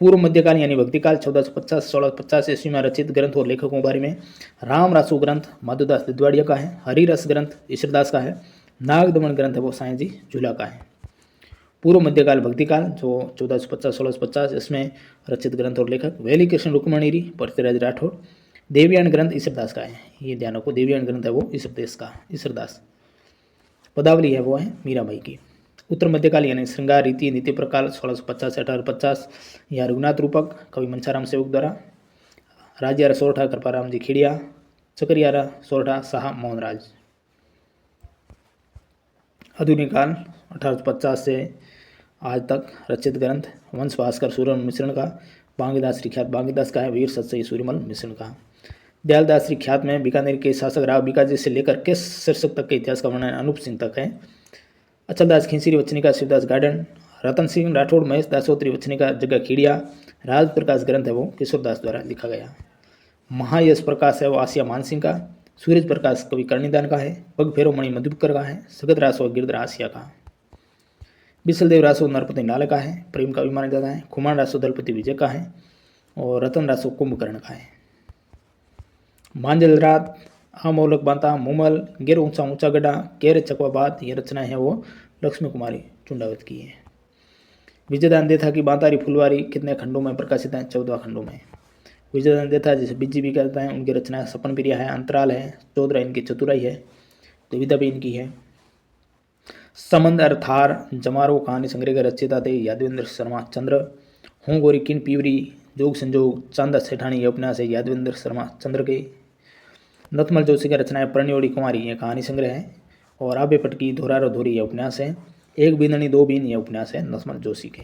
पूर्व मध्यकाल यानी भक्तिकाल 1450 1650 ईस्वी में रचित ग्रंथ और लेखकों के बारे में राम रासु ग्रंथ माधुदास दिद्वाड़िया का है। हरिरस ग्रंथ ईश्वरदास का है। नागदमन ग्रंथ है वो साईं जी झूला का है। पूर्व मध्यकाल भक्तिकाल जो 1450 1650 इसमें रचित ग्रंथ और लेखक वेली कृष्ण रुक्मणीरी पृथ्वीराज राठौड़। देवयान ग्रंथ ईश्वरदास का है। ये ध्यान रखो, देवयान ग्रंथ है वो ईश्वरदास। पदावली है वो है मीराबाई की। उत्तर मध्यकाल यानी श्रृंगार रीति नीति प्रकाल 1650 से 1850 या रघुनाथ रूपक कवि मनसाराम सेवक द्वारा। राजियारा सोरठा कृपाराम जी खिड़िया। चकरियारा सोरठा शाह मोहनराज। आधुनिक काल 1850 से आज तक रचित ग्रंथ वंश भास्कर सूरम मिश्रण का। बांगीदास श्री ख्यात बांगीदास का है। वीर सत्सई सूर्यमल मिश्रण का। दयालदास श्री ख्यात में बीकानेर के शासक राव बीकाजी से लेकर किस शीर्षक तक के इतिहास का वर्णन अनूप सिंह तक है? अचलदास खींसीरी वचनिका शिवदास गार्डन। रतन सिंह राठौड़ महेश दासोत्री वचनिका जगह खीड़िया। राज प्रकाश ग्रंथ है वो किशोरदास द्वारा लिखा गया। महायश प्रकाश है वो आसिया मानसिंह का। सूरज प्रकाश कवि कर्णिदान का है। पग फेरो मणि मधुकर का है। सगत रासो गिरधर आसिया का। बिसलदेव रासो नरपति नाल का है, प्रेम का भी माना जाता है। खुमान रासो दलपति विजय का है और रतन रासो कुंभकर्ण का है। मांजल रात, आमोलक बांता, मुमल, गिर ऊंचा ऊंचा गड्ढा, केर चकवाबाद ये रचनाएं हैं वो लक्ष्मी कुमारी चुंडावत की है। विजयदान देथा की बांतारी फुलवारी कितने खंडों में प्रकाशित हैं? 14 खंडों में। विजयदान देथा जिसे बिज्जी भी कहते हैं, उनकी रचना सपन प्रिया है, अंतराल है, चौधरा इनकी चतुराई है, दुविधा भी इनकी है। समंद अर्थार जमारो कहानी संग्रह के रचयिता थे यादवेंद्र शर्मा चंद्र। हूँ गोरी किन पीवरी, जोग संजोग, चांदा सेठानी ये उपन्यास है यादवेंद्र शर्मा चंद्र के। नथमल जोशी की रचना है प्रणयोड़ी कुमारी ये कहानी संग्रह है। और आबे पटकी धोरारो धोरी ये उपन्यास है। एक बीननी दो बीन ये उपन्यास है नथमल जोशी के।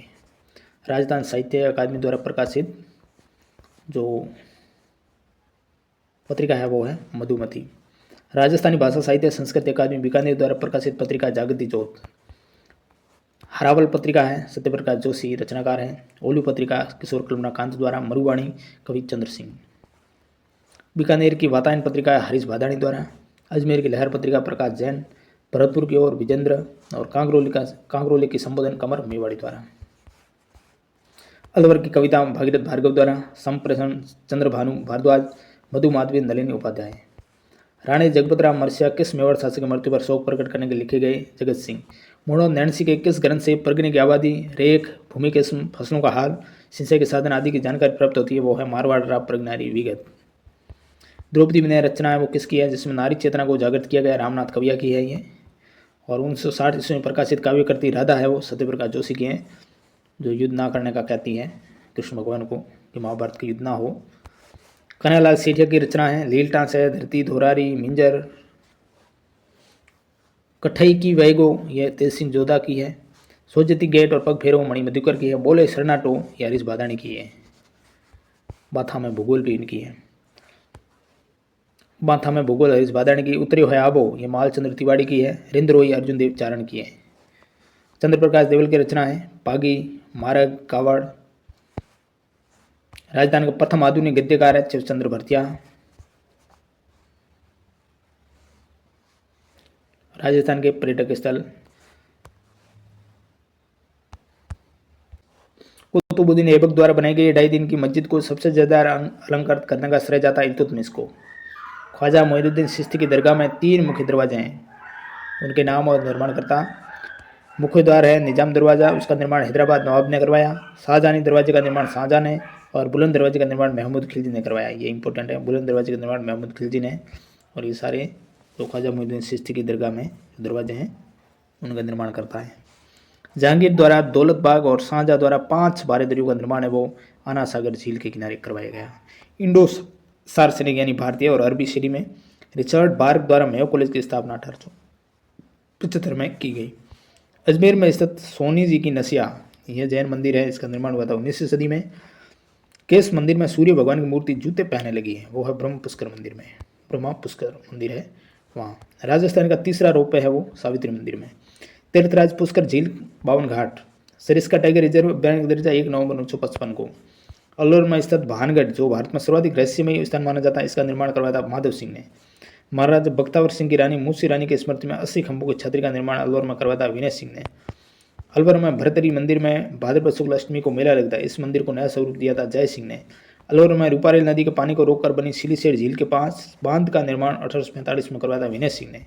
राजस्थान साहित्य अकादमी द्वारा प्रकाशित जो पत्रिका है वो है मधुमती। राजस्थानी भाषा साहित्य संस्कृति अकादमी बीकानेर द्वारा प्रकाशित पत्रिका जागृति ज्योत। हरावल पत्रिका है सत्यप्रकाश जोशी रचनाकार है। ओलू पत्रिका किशोर कल्पनाकांत द्वारा। मरुवाणी कवि चंद्र सिंह। बीकानेर की वातायन पत्रिका है हरीश भादानी द्वारा। अजमेर की लहर पत्रिका प्रकाश जैन। भरतपुर की ओर विजेंद्र और कांगरोली की संबोधन कमर मेवाड़ी द्वारा। अलवर की कविता भागीरथ भार्गव द्वारा। संप्रेषण चंद्रभानु भारद्वाज, मधु माधवी, नलिनी उपाध्याय। रानी जगपतराम मरसिया किस मेवाड़ शासक की मृत्यु पर शोक प्रकट करने के लिखे गए? जगत सिंह। मोड़ो नैणसी के किस ग्रंथ से प्रगनी की आबादी, रेख, भूमि के फसलों का हाल, सिंचाई के साधन आदि की जानकारी प्राप्त होती है? वो है मारवाड़ राव प्रगनारी विगत। द्रौपदी विनय रचना है वो किसकी है जिसमें नारी चेतना को जागृत किया गया? रामनाथ कविया की है ये। और 1960 ईस्वी में प्रकाशित काव्य करती राधा है वो सत्यप्रकाश जोशी की है, जो युद्ध ना करने का कहती है कृष्ण भगवान को कि महाभारत का युद्ध ना हो। कन्हैयालाल सेठिया की रचना है लीलटांस है, धरती, धोरारी, मिंजर, कठई की वैगो ये तेज सिंह जोधा की है। सोजती गेट और पग फेरो मणि मधुकर की है। बोले सरनाटो ये हरीश बादाणी की है। बाथा में भूगोल भी इनकी है। बाथा में भूगोल हरीश बादाणी की। उतरियो है आबो ये मालचंद्र तिवाड़ी की है। रिंद्रोई अर्जुन देव चारण की है। चंद्र प्रकाश देवल की रचना है पागी, मारग, कावड़। राजस्थान का प्रथम आधुनिक गद्यकार है शिवचंद्र भरतिया। राजस्थान के पर्यटक स्थल कुतुबुद्दीन ऐबक द्वारा बनाई गई 2.5 दिन की मस्जिद को सबसे ज़्यादा अलंकृत करने का श्रेय जाता है इल्तुतमिश को। ख्वाजा मोइनुद्दीन चिश्ती की दरगाह में 3 मुख्य दरवाजे हैं, उनके नाम और निर्माणकर्ता। मुख्य द्वार है निजाम दरवाज़ा, उसका निर्माण हैदराबाद नवाब ने करवाया। शाहजहानी दरवाजे का निर्माण शाहजहां ने, और बुलंद दरवाजे का निर्माण महमूद खिलजी ने करवाया। ये इंपॉर्टेंट है, बुलंद दरवाजे का निर्माण महमूद खिलजी ने, और ये सारे जो ख्वाजा मोइनुद्दीन चिश्ती की दरगाह में दरवाजे हैं उनका निर्माण करता है। जहांगीर द्वारा दौलत बाग और शाहजहां द्वारा 5 बारीदरियों का निर्माण है वो आना सागर झील के किनारे करवाया गया। इंडो सार्वजनिक यानी भारतीय और अरबी शैली में रिचर्ड बार्क द्वारा मेयो कॉलेज की स्थापना 1875 में की गई। अजमेर में स्थित सोनी जी की नसिया, यह जैन मंदिर है, इसका निर्माण हुआ था 19वीं सदी में। किस मंदिर में सूर्य भगवान की मूर्ति जूते पहने लगी है, वो है ब्रह्म पुष्कर मंदिर में, ब्रह्मा पुष्कर मंदिर है वहाँ। राजस्थान का तीसरा रोपवे है वो सावित्री मंदिर में। तीर्थराज पुष्कर झील 52 घाट, सरिस्का टाइगर रिजर्व उद्यान दर्जा 1 नवंबर 1955 को। अलवर में स्थित भानगढ़ जो भारत में सर्वाधिक रहस्यमय स्थान माना जाता है, इसका निर्माण करवाया था माधव सिंह ने। महाराजा बख्तावर सिंह की रानी मूसी रानी की स्मृति में 80 खंभों की छतरी का निर्माण अलवर में करवाया था विनय सिंह ने। अलवर में भरतरी मंदिर में भाद्रपद शुक्ल अष्टमी को मेला लगता है, इस मंदिर को नया स्वरूप दिया था जय सिंह ने। अलवर में रूपारेल नदी के पानी को रोककर बनी सिलीसेठ झील के पास बांध का निर्माण 1845 में करवाया था विनय सिंह ने।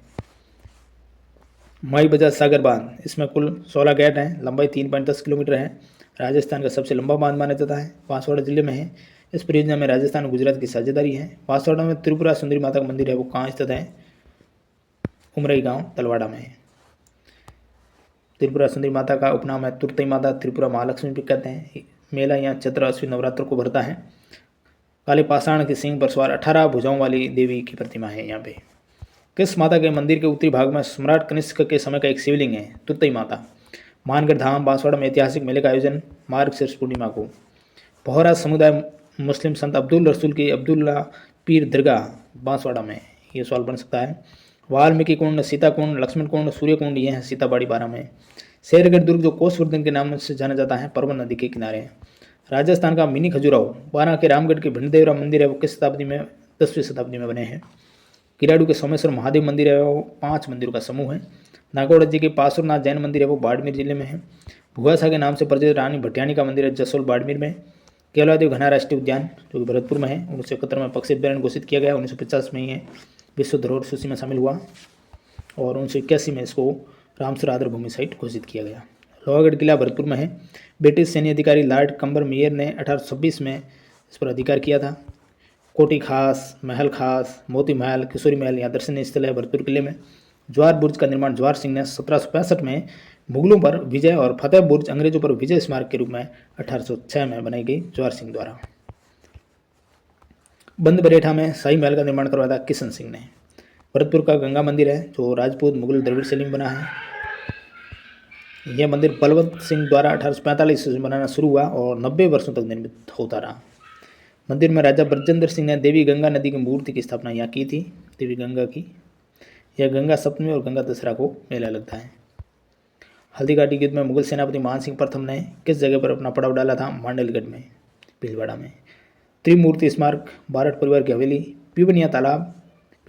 माई बजाज सागर बांध, इसमें कुल 16 गेट हैं, लंबाई 3.10 किलोमीटर है, राजस्थान का सबसे लंबा बांध माना जाता है, बांसवाड़ा जिले में है। इस परियोजना में राजस्थान और गुजरात की साझेदारी है। बांसवाड़ा में त्रिपुरा सुंदरी माता का मंदिर है, वो कहाँ स्थित है, उमरई गांव तलवाड़ा में है। त्रिपुरा सुंदरी माता का उपनाम है तुरतई माता, त्रिपुरा महालक्ष्मी भी कहते हैं। मेला यहाँ चैत्र अश्विन नवरात्र को भरता है। काले पाषाण के सिंह पर सवार 18 भुजाओं वाली देवी की प्रतिमा है यहाँ पे। किस माता के मंदिर के उत्तरी भाग में सम्राट कनिष्क के समय का एक शिवलिंग है, तुरतई माता। मानगढ़ धाम बांसवाड़ा में ऐतिहासिक मेले का आयोजन मार्गशीर्ष पूर्णिमा को। पोहरा समुदाय मुस्लिम संत अब्दुल रसूल की अब्दुल्ला पीर दरगाह बांसवाड़ा में, ये सवाल बन सकता है। वाल्मीकि कुंड, सीता कुंड, लक्ष्मण कुंड, सूर्य कुंड, ये है सीताबाड़ी 12 में। शेरगढ़ दुर्ग जो कोसवर्धन के नाम से जाना जाता है, परवन नदी के किनारे है। राजस्थान का मिनी खजुराहो 12 के रामगढ़ के भिंडदेवरा मंदिर है, वो किस शताब्दी में, 10वीं शताब्दी में बने हैं। किराड़ू के सोमेश्वर महादेव मंदिर है, वो 5 मंदिरों का समूह है। नागौड़ जी के पासुरनाथ जैन मंदिर है, वो बाड़मेर जिले में है। भुआसा के नाम से परिचित रानी भटियानी का मंदिर है, जसोल बाड़मेर में। केवलादेव घना राष्ट्रीय उद्यान जो कि भरतपुर में है, 1971 में पक्षी अभ्यारण्य घोषित किया गया, 1950 में ये विश्व धरोहर सूची में शामिल हुआ, और 1981 में इसको रामसर आदर भूमि साइट घोषित किया गया। लोहागढ़ किला भरतपुर में है। ब्रिटिश सैन्य अधिकारी लॉर्ड कंबर मेयर ने 1826 में इस पर अधिकार किया था। कोटी खास, महल खास, मोती महल, किशोरी महल यहाँ दर्शनीय स्थल है भरतपुर किले में। ज्वार बुर्ज का निर्माण ज्वार सिंह ने 1765 में मुगलों पर विजय, और फतेह बुर्ज अंग्रेजों पर विजय स्मारक के रूप में 1806 में बनाई गई ज्वार सिंह द्वारा। बंद बरेठा में शाही महल का निर्माण करवाया था किशन सिंह ने। भरतपुर का गंगा मंदिर है जो राजपूत मुगल द्रविड़ शैली में बना है। यह मंदिर बलवंत सिंह द्वारा 1845 से बनाना शुरू हुआ और 90 वर्षों तक निर्मित होता रहा। मंदिर में राजा ब्रजेंद्र सिंह ने देवी गंगा नदी की मूर्ति की स्थापना यहाँ की थी, देवी गंगा की। यह गंगा सप्तमी और गंगा दशहरा को मेला लगता है। हल्दीघाटी युद्ध में मुगल सेनापति मान सिंह प्रथम ने किस जगह पर अपना पड़ाव डाला था, मांडलगढ़ में, भीलवाड़ा में। त्रिमूर्ति स्मारक बारठ परिवार की हवेली, पिवनिया तालाब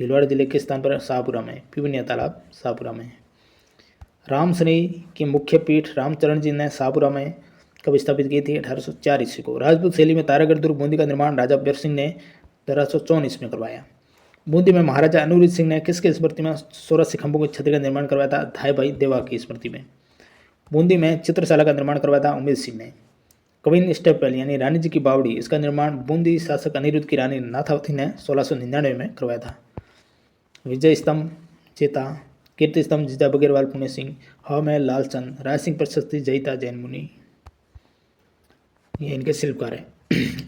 भीलवाड़ा जिले के स्थान पर शाहपुरा में, पिवनिया तालाब शाहपुरा में। राम शनि की मुख्य पीठ रामचरण जी ने शाहपुरा में कब स्थापित की थी, 1804 ईस्वी को। राजपूत शैली में तारागढ़ दुर्ग बूंदी का निर्माण राजा अकबर सिंह ने 1354 में करवाया। बूंदी में महाराजा अनुरुद्ध सिंह ने किसकी स्मृति में 16 खंभों की छतरी का निर्माण करवाया था, धाई भाई देवा की स्मृति में। बूंदी में चित्रशाला का निर्माण करवाया था उमेद सिंह ने। कविन स्टेपवेल यानी रानी जी की बावड़ी, इसका निर्माण बूंदी शासक अनिरुद्ध की रानी नाथावती ने 1699 में करवाया था। विजय स्तंभ चेता, कीर्ति स्तंभ जीजा बगेरवाल पुण्य सिंह, हवामहल लालचंद, राय सिंह प्रशस्ति जयिता जैन मुनि, ये इनके शिल्पकार है।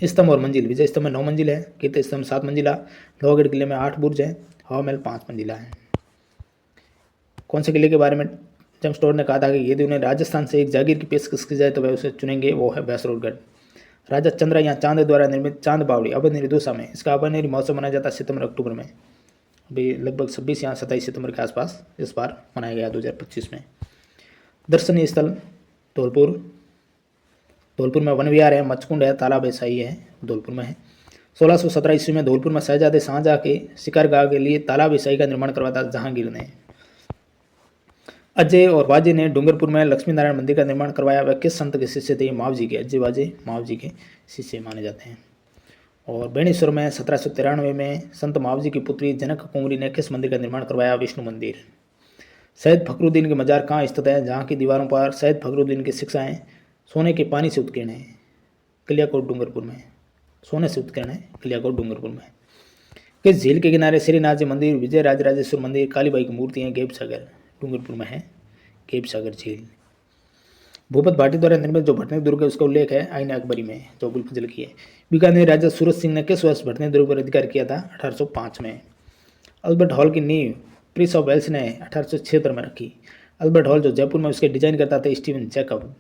स्तंभ और मंजिल, विजय स्तंभ में 9 मंजिल है, कीर्ति स्तंभ 7 मंजिला, लोहागढ़ किले में 8 बुर्ज है, हवामहल 5 मंजिला है। कौन से किले के बारे में जेम्स टोड ने कहा था कि यदि उन्हें राजस्थान से एक जागीर की पेशकश की जाए तो वह उसे चुनेंगे, वो है भैंसरोडगढ़। राजा चंद्रा यहाँ चांद द्वारा निर्मित चांद बावड़ी अभयनेरी दोसा में, इसका अभयनेरी महोत्सव मनाया जाता है सितंबर अक्टूबर में। अभी लगभग 26 या 27 सितंबर के आसपास इस बार मनाया गया 2025 में। दर्शनीय स्थल धौलपुर, धौलपुर में वन विहार है, मचकुंड है, तालाब शाही है, धौलपुर में है। 1617 ईस्वी में धौलपुर में शहजादे शाहजहां के शिकारगाह के लिए तालाब शाही का निर्माण करवाया था जहांगीर ने। अजय और वाजे ने डूंगरपुर में लक्ष्मी नारायण मंदिर का निर्माण करवाया। वह किस संत के शिष्य थे? माव जी के। अजय वाजे माव जी के शिष्य माने जाते हैं। और बेणेश्वर में 1793 में संत माव जी की पुत्री जनक कुंवरी ने किस मंदिर का निर्माण करवाया? विष्णु मंदिर। सैयद फखरुद्दीन की मजार कहाँ स्थित है? जहाँ की दीवारों पर सैयद फखरुद्दीन की शिक्षाएं सोने के पानी से उत्कीर्ण है। कलियाकोट डूंगरपुर में। सोने से उत्कीर्ण है कलियाकोट डूंगरपुर में। किस झील के किनारे श्रीनाथ जी मंदिर, विजय राजराजेश्वर मंदिर, कालीबाई की मूर्ति है? गेप सागर डूंगरपुर में है गेप सागर झील। भूपत भाटी द्वारा निर्मित जो भटनी दुर्ग है उसका उल्लेख है आईन अकबरी में, जो अबुल फजल की है। बीकानेर राजा सूरज सिंह ने किस वर्ष भटनी दुर्ग पर अधिकार किया था? 1805 में। अल्बर्ट हॉल की नींव प्रिंस ऑफ वेल्स ने 1876 में रखी। अल्बर्ट हॉल जो जयपुर में उसके डिजाइन करता था स्टीवन जैकब।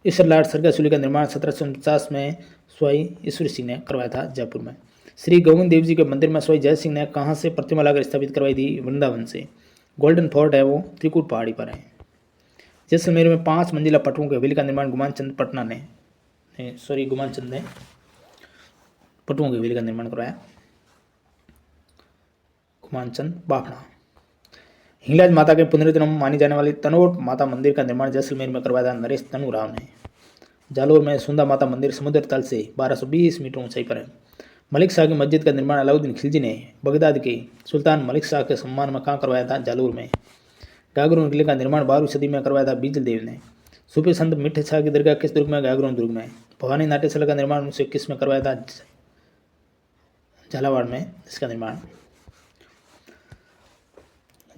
ईश्वर लाड सरगासुली का निर्माण 1749 में स्वाई ईश्वरी सिंह ने करवाया था जयपुर में। श्री गोविंद देव जी के मंदिर में स्वाई जय सिंह ने कहाँ से प्रतिमा लाकर स्थापित करवाई थी? वृंदावन से। गोल्डन फोर्ट है वो त्रिकुट पहाड़ी पर है। जैसलमेर में 5 मंजिला पटुओं की हवेली का निर्माण गुमान चंद ने पटुओं की हवेली का निर्माण करवाया। गुमान चंद बाफना। हिंगलाज माता के पुनर्जन्म मानी जाने वाली तनोट माता मंदिर का निर्माण जैसलमेर में करवाया था नरेश तनुराव ने। जालोर में सुंदा माता मंदिर समुद्र तल से 1220 मीटर ऊंचाई पर है। मलिक शाह की मस्जिद का निर्माण अलाउद्दीन खिलजी ने बगदाद के सुल्तान मलिक शाह के सम्मान में कहाँ करवाया था? जालोर में। गागरोन किले का निर्माण 12वीं सदी में करवाया था बीजल देव ने। सूफी संत मिठे शाह की दरगाह किस दुर्ग में? गागरोन दुर्ग में। भवानी नाट्यशाला का निर्माण 1921 में करवाया था झालावाड़ में इसका निर्माण।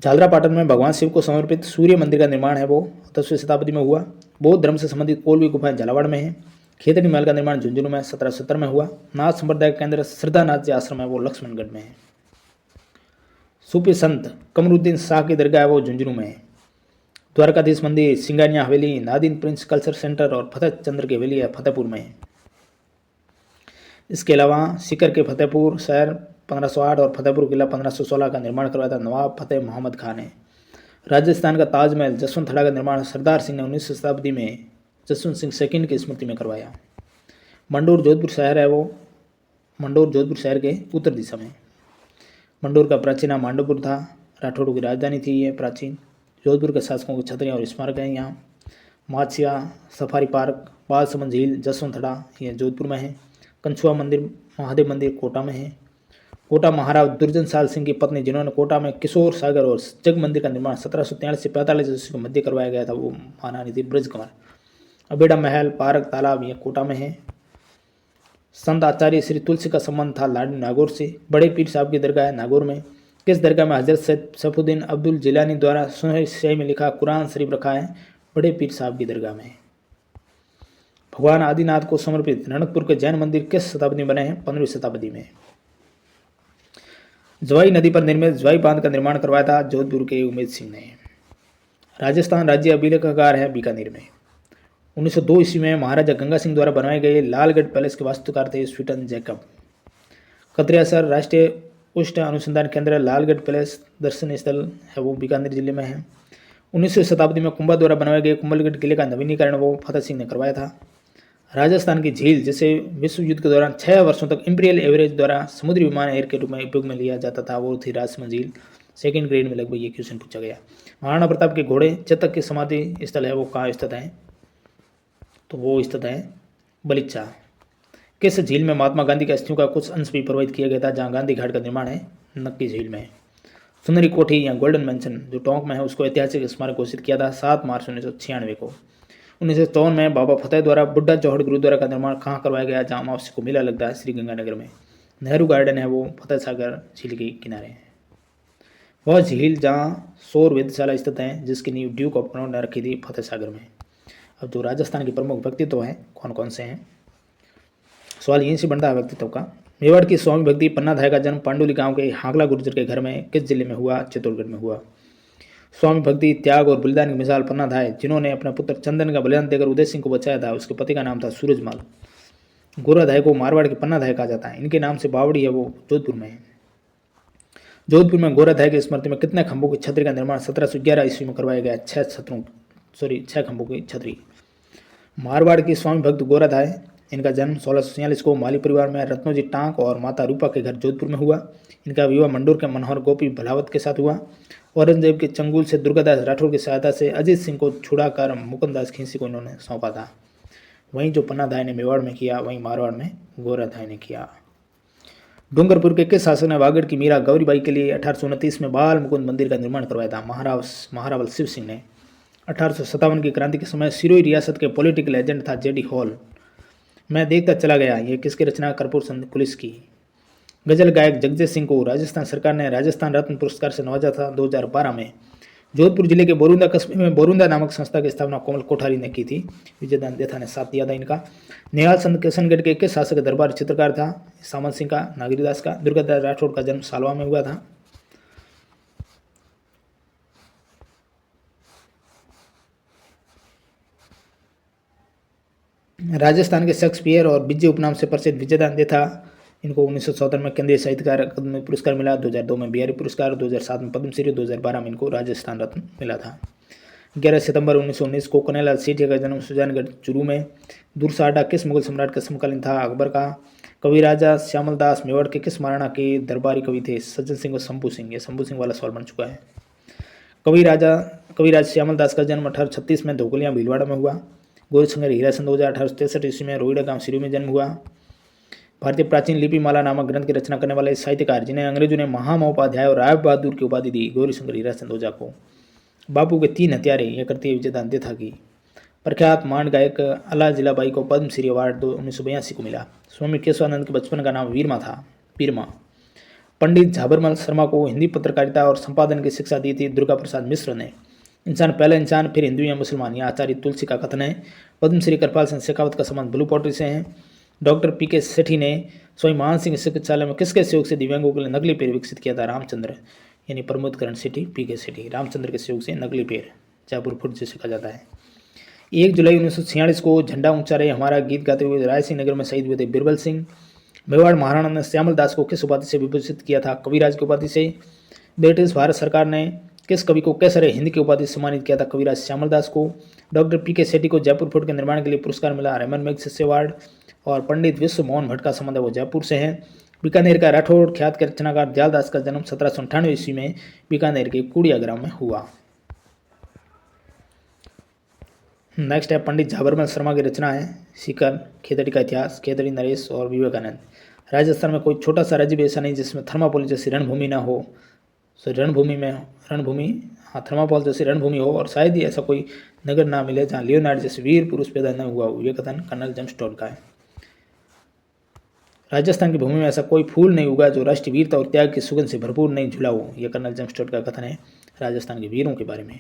झालरापाटन में भगवान शिव को समर्पित सूर्य मंदिर का निर्माण है वो 10वीं शताब्दी में हुआ। बौद्ध धर्म से संबंधित कोलवी गुफाएं झालावाड़ में है। खेतड़ी महल का निर्माण झुंझुनू में 1770 में हुआ। नाथ संप्रदाय का केंद्र श्रद्धानाथ जी आश्रम है वो लक्ष्मणगढ़ में है। सूफी संत कमरुद्दीन शाह की दरगाह है वो झुंझुनू में है। द्वारकाधीश मंदिर, सिंगानिया हवेली, नादिन प्रिंस कल्चर सेंटर और फतेह चंद्र की हवेली है फतेहपुर में है। इसके अलावा सीकर के फतेहपुर शहर 1508 और फतेहपुर किला 1516 का निर्माण करवाया था नवाब फतेह मोहम्मद खान ने। राजस्थान का ताजमहल जसवंत का निर्माण सरदार सिंह ने 19वीं शताब्दी में जसवंत सिंह सेकंड की स्मृति में करवाया। मंडोर जोधपुर शहर है वो मंडोर जोधपुर शहर के उत्तर दिशा में। मंडोर का प्राचीन नाम मांडोपुर था। राठौड़ों की राजधानी थी ये प्राचीन। जोधपुर के शासकों की छतरियाँ और स्मारक हैं यहाँ। माछिया सफारी पार्क, बालसमंद झील, जसवंतड़ा ये जोधपुर में है। कंछुआ मंदिर महादेव मंदिर कोटा में है। कोटा महाराज दुर्जन साल सिंह की पत्नी जिन्होंने कोटा में किशोर सागर और जग मंदिर का निर्माण 1743 से 45 ईस्वी के मध्य करवाया गया था वो महारानी थी ब्रज कुमार। अबेड़ा महल पार्क तालाब ये कोटा में है। संत आचार्य श्री तुलसी का संबंध था लाडी नागौर से। बड़े पीर साहब की दरगाह है नागौर में। किस दरगाह में हजरत सैयद सैफुद्दीन अब्दुल जिलानी द्वारा सुनहरी स्याही में लिखा कुरान शरीफ रखा है? बड़े पीर साहब की दरगाह में। भगवान आदिनाथ को समर्पित रणकपुर के जैन मंदिर किस शताब्दी में बने हैं? 15वीं शताब्दी में। जवाई नदी पर निर्मित जवाई बांध का निर्माण करवाया था जोधपुर के उमेद सिंह ने। राजस्थान राज्य अभिलेखागार है बीकानेर में। 1902 ईस्वी में महाराजा गंगा सिंह द्वारा बनवाए गए लालगढ़ पैलेस के वास्तुकार थे स्वीटन जैकब। कतरियासर राष्ट्रीय उष्ण अनुसंधान केंद्र लालगढ़ पैलेस दर्शनीय स्थल है वो बीकानेर जिले में है। 19वीं शताब्दी में कुंभा द्वारा बनवाए गए कुंभलगढ़ किले का नवीनीकरण वो फतेह सिंह ने करवाया था। राजस्थान की झील जिसे विश्व युद्ध के दौरान 6 वर्षों तक इंपीरियल एवरेज द्वारा समुद्री विमान एयर के रूप में उपयोग में लिया जाता था वो थी राजसमंद झील। सेकेंड ग्रेड में लगभग ये क्वेश्चन पूछा गया। महाराणा प्रताप के घोड़े चेतक की समाधि स्थल है वो कहाँ स्थित है? तो वो स्थित है बलिच्चा। किस झील में महात्मा गांधी की अस्थियों का कुछ अंश भी प्रवाहित किया गया था? जहाँ गांधी घाट का निर्माण है नक्की झील में। सुंदरी कोठी या गोल्डन मेंशन जो टोंक में है उसको ऐतिहासिक स्मारक घोषित किया था 7 मार्च 1996 को। 1954 में बाबा फतेह द्वारा बुड्ढा जौहड़ गुरुद्वारा का निर्माण कहाँ करवाया गया? जहाँ अमावस्या को मेला लगता है श्रीगंगानगर में। नेहरू गार्डन है वो फतेह सागर झील के किनारे है। वह झील जहाँ सौर वेधशाला स्थित है जिसकी नींव ड्यूक ऑफ कनॉट ने रखी थी फतेह सागर में। अब जो राजस्थान के प्रमुख व्यक्तित्व हैं कौन कौन से हैं? सवाल यहीं से बनता है व्यक्तित्व का। मेवाड़ की स्वामी भक्ति पन्ना धाय का जन्म पांडुली गांव के हागला गुर्जर के घर में किस जिले में हुआ? चित्तौड़गढ़ में हुआ। स्वामी भक्ति त्याग और बलिदान की मिसाल पन्ना धाय जिन्होंने अपने पुत्र चंदन का बलिदान देकर उदय सिंह को बचाया था उसके पति का नाम था सूरजमल। गोराधाय को मारवाड़ की पन्ना धाय कहा जाता है। इनके नाम से बावड़ी है वो जोधपुर में है। जोधपुर में गोराधाय की स्मृति में कितने खंभों की छतरी का निर्माण 1711 ईस्वी में करवाया गया? 6 खंभों की छतरी। मारवाड़ की स्वामी भक्त गोराधाय इनका जन्म 1646 को माली परिवार में रत्नोजी टांक और माता रूपा के घर जोधपुर में हुआ। इनका विवाह मंडोर के मनोहर गोपी भलावत के साथ हुआ। औरंगजेब के चंगुल से दुर्गादास राठौर की सहायता से अजीत सिंह को छुड़ाकर मुकुंददास खींसी को इन्होंने सौंपा था। वहीं जो पन्नाधाय ने मेवाड़ में किया, वहीं मारवाड़ में गोराधाय ने किया। डूंगरपुर के किस शासक ने वागड़ की मीरा गौरीबाई के लिए 1829 में बाल मुकुंद मंदिर का निर्माण करवाया था? महारावल शिव सिंह ने। 1857 की क्रांति के समय सिरोही रियासत के पॉलिटिकल एजेंट था जेडी हॉल। मैं देखता चला गया, ये किसकी रचना? कर्पूर चंद पुलिस की। गजल गायक जगजीत सिंह को राजस्थान सरकार ने राजस्थान रत्न पुरस्कार से नवाजा था 2012 में। जोधपुर जिले के बोरुंदा कस्बे में बोरुंदा नामक संस्था की स्थापना कोमल कोठारी ने की थी। विजयदान देथा ने साथ दिया था इनका। निहाल चंद किशनगढ़ के किस शासक का दरबार चित्रकार था? सामंत सिंह का, नागरीदास का। दुर्गादास राठौड़ का जन्म सालवा में हुआ था। राजस्थान के शेक्सपियर और विजय उपनाम से प्रसिद्ध विजयदान देथा, इनको 1974 में केंद्रीय साहित्यकार अकादमी पुरस्कार मिला, 2002 में बिहारी पुरस्कार, 2007 में पद्मश्री, 2012 में इनको राजस्थान रत्न मिला था। 11 सितंबर 1919 को कन्हैयालाल सेठिया का जन्म सुजानगढ़ चूरू में। दूरसाडा किस मुगल सम्राट का समकालीन था? अकबर का। कवि राजा श्यामल दास मेवाड़ के किस महाराणा के दरबारी कवि थे? सज्जन सिंह और शंभू सिंह। ये शंभू सिंह वाला सवाल बन चुका है। कविराज श्यामल दास का जन्म 1836 में धोकलियाँ भीलवाड़ा में हुआ। गौरीशंकर हीराचंद ओझा 1863 ईस्वी में रोहिड़ा गांव सिरू में जन्म हुआ। भारतीय प्राचीन लिपि माला नामक ग्रंथ की रचना करने वाले साहित्यकार जिन्हें अंग्रेजों ने महामहोपाध्याय और राय बहादुर की उपाधि दी, गौरीशंकर हीराचंद ओझा को। बापू के 3 हत्यारे, यह करती है विजयदान देथा की। प्रख्यात मांड गायक अला जिलाबाई को पद्मश्री अवार्ड 1982 को मिला। स्वामी केशवानंद के बचपन का नाम वीरमा था, पीरमा। पंडित झाबरमल शर्मा को हिंदी पत्रकारिता और संपादन की शिक्षा दी थी दुर्गा प्रसाद मिश्र ने। इंसान पहला इंसान, फिर हिंदू या मुसलमान, यह आचार्य तुलसी का कथन है। पद्मश्री कृपाल सिंह शेखावत का संबंध ब्लू पॉटरी से है। डॉक्टर पीके सेठी ने स्वामी मान सिंह चिकित्सालय में किसके सहयोग से दिव्यांगों के लिए नकली पैर विकसित किया था? रामचंद्र, यानी प्रमोदकरण सेठी, पीके सेठी, रामचंद्र के सहयोग से नकली पैर, जयपुर फुट से सीखा जाता है। 1 जुलाई 1946 को झंडा ऊंचा रहे हमारा गीत गाते हुए रायसिंह नगर में शहीद हुए थे बिरबल सिंह। मेवाड़ महाराणा ने श्यामल दास को किस उपाधि से विभूषित किया था? कविराज की उपाधि से। ब्रिटिश भारत सरकार ने किस कवि को केसर हिंद की उपाधि से सम्मानित किया था? कविराज श्यामल दास को। डॉक्टर पीके सेठी को जयपुर फोर्ट के निर्माण के लिए पुरस्कार मिला, रेमन मैग्सेसे अवार्ड। और पंडित विश्व मोहन भट्ट का संबंध है, वो जयपुर से है। बीकानेर का राठौड़ ख्यात के रचनाकार दयालदास का जन्म 1798 ईस्वी में बीकानेर के कुड़िया ग्राम में हुआ। नेक्स्ट है पंडित झाबरमल शर्मा की रचना है सीकर, खेतड़ी का इतिहास, खेतड़ी नरेश और विवेकानंद। राजस्थान में कोई छोटा सा राज्य भी ऐसा नहीं जिसमें थर्मापोल जैसी रणभूमि ना हो। थर्मापोल जैसी रणभूमि हो, और शायद ही ऐसा कोई नगर ना मिले जहाँ लियोनार्ड जैसे वीर पुरुष पैदा न हुआ हो। यह कथन कर्नल जेम्स टॉड का है। राजस्थान की भूमि में ऐसा कोई फूल नहीं उगा जो राष्ट्रीय वीरता और त्याग की सुगंध से भरपूर नहीं झुला हो। यह कर्नल जेम्स टॉड का कथन है राजस्थान के वीरों के बारे में।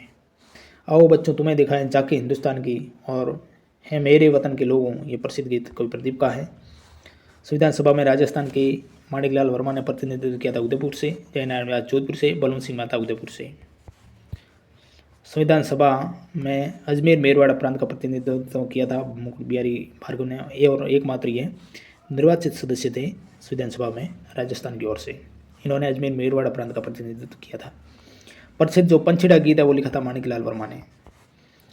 आओ बच्चों तुम्हें दिखाएं जाके हिंदुस्तान की और है मेरे वतन के लोगों, ये प्रसिद्ध गीत कवि प्रदीप का है। संविधान सभा में राजस्थान के माणिकलाल वर्मा ने प्रतिनिधित्व किया था उदयपुर से, जयनारायण व्यास जोधपुर से, बलवंत सिंह मेहता उदयपुर से। संविधान सभा में अजमेर मेरवाड़ा प्रांत का प्रतिनिधित्व किया था मुकुट बिहारी भार्गव ने, और एकमात्र ये निर्वाचित सदस्य थे संविधान सभा में राजस्थान की ओर से। इन्होंने अजमेर मेरवाड़ा प्रांत का प्रतिनिधित्व किया था। प्रसिद्ध जो पंछीड़ा गीत है वो लिखा था माणिकलाल वर्मा ने।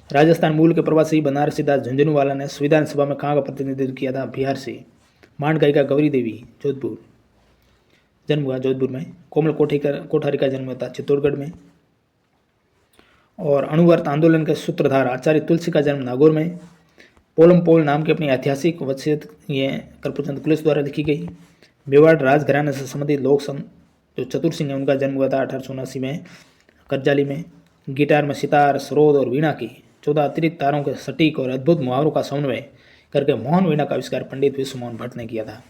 राजस्थान मूल के प्रवासी बनारसी दास झुंझुनूवाला ने संविधान सभा में कहाँ का प्रतिनिधित्व किया था? बिहार से। मांड गायिका गौरी देवी जोधपुर, जन्म हुआ जोधपुर में। कोमल कोठारी का जन्म हुआ था चित्तौड़गढ़ में। और अणुवर्त आंदोलन के सूत्रधार आचार्य तुलसी का जन्म नागौर में। पोलम पोल नाम की अपनी ऐतिहासिक वसीयत ये कर्पूरचंद पुलिस द्वारा लिखी गई। मेवाड़ राजघराने से संबंधित लोक संत जो चतुर सिंह है उनका जन्म हुआ था 1879 में करजाली में। गिटार में सितार, सरोद और वीणा की 14 अतिरिक्त तारों के सटीक और अद्भुत मुहावरों का समन्वय करके मोहन वीणा का आविष्कार पंडित विश्व मोहन भट्ट ने किया था।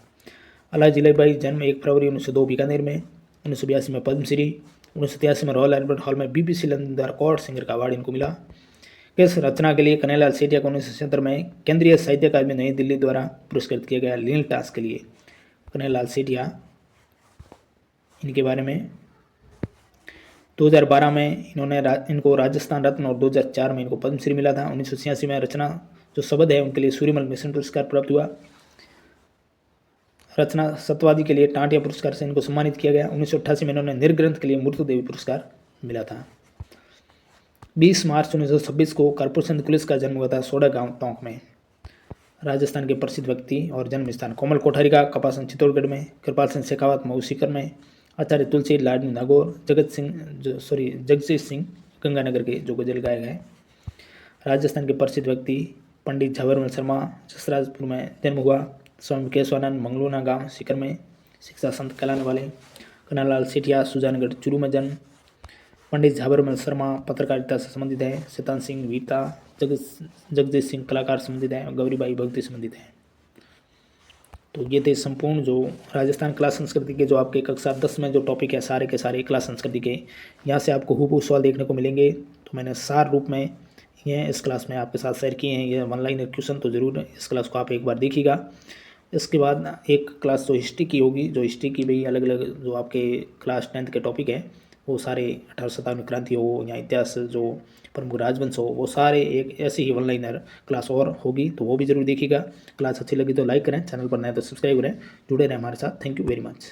अला जिलेबाई जन्म 1 फरवरी 1902 बीकानेर में। 1982 में पद्मश्री। 1983 में रॉयल एल्बर्ट हॉल में BBC लंदन द्वारा कोर्ट सिंगर का अवार्ड इनको मिला। किस रचना के लिए कन्हैयालाल सेठिया को 1977 में केंद्रीय साहित्य अकादमी नई दिल्ली द्वारा पुरस्कृत किया गया? लील टास्क के लिए। कन्हैयालाल सेठिया, इनके बारे में 2012 में इनको राजस्थान रत्न और 2004 में इनको पद्मश्री मिला था। 1986 में रचना जो शब्द है उनके लिए सूर्यमल मिशन पुरस्कार प्राप्त हुआ। रचना सत्यवादी के लिए टांटिया पुरस्कार से इनको सम्मानित किया गया। 1988 में इन्होंने निर्ग्रंथ के लिए मूर्ति देवी पुरस्कार मिला था। 20 मार्च 1926 को कर्पूरचंद पुलिस का जन्म हुआ था सोडा गांव टोंक में। राजस्थान के प्रसिद्ध व्यक्ति और जन्म स्थान कोमल कोठारी का कपासन चित्तौड़गढ़ में, कृपाल सिंह शेखावत मऊ सीकर में, आचार्य तुलसी लाडनी नागौर, जगजीत सिंह गंगानगर के जो गजल गायक हैं। राजस्थान के प्रसिद्ध व्यक्ति पंडित झवेरमल शर्मा ससराजपुर में जन्म हुआ, स्वामी केशवानंद मंगलूना गांव सीकर में शिक्षा संत कहलाने वाले, कन्हैयालाल सेठिया सुजानगढ़ चूरू में जन्म। पंडित झवेरमल शर्मा पत्रकारिता से संबंधित है, शैतान सिंह वीरता, जगजीत सिंह कलाकार संबंधित है और गौरीबाई भक्ति संबंधित है। तो ये थे संपूर्ण जो राजस्थान कला संस्कृति के जो आपके कक्षा 10 में जो टॉपिक है सारे के सारे कला संस्कृति के, यहाँ से आपको हूबहू सवाल देखने को मिलेंगे। तो मैंने सार रूप में ये इस क्लास में आपके साथ शेयर किए हैं। ये ऑनलाइन क्वेश्चन तो ज़रूर इस क्लास को आप एक बार देखिएगा। इसके बाद एक क्लास जो हिस्ट्री की होगी, जो हिस्ट्री की भी अलग अलग जो आपके क्लास 10th के टॉपिक है वो सारे 1857 क्रांति हो या इतिहास जो प्रमुख राजवंश हो, वो सारे एक ऐसी ही ऑनलाइन क्लास और होगी, तो वो भी जरूर देखिएगा। क्लास अच्छी लगी तो लाइक करें, चैनल पर नए तो सब्सक्राइब करें, जुड़े रहें हमारे साथ। Thank you very much.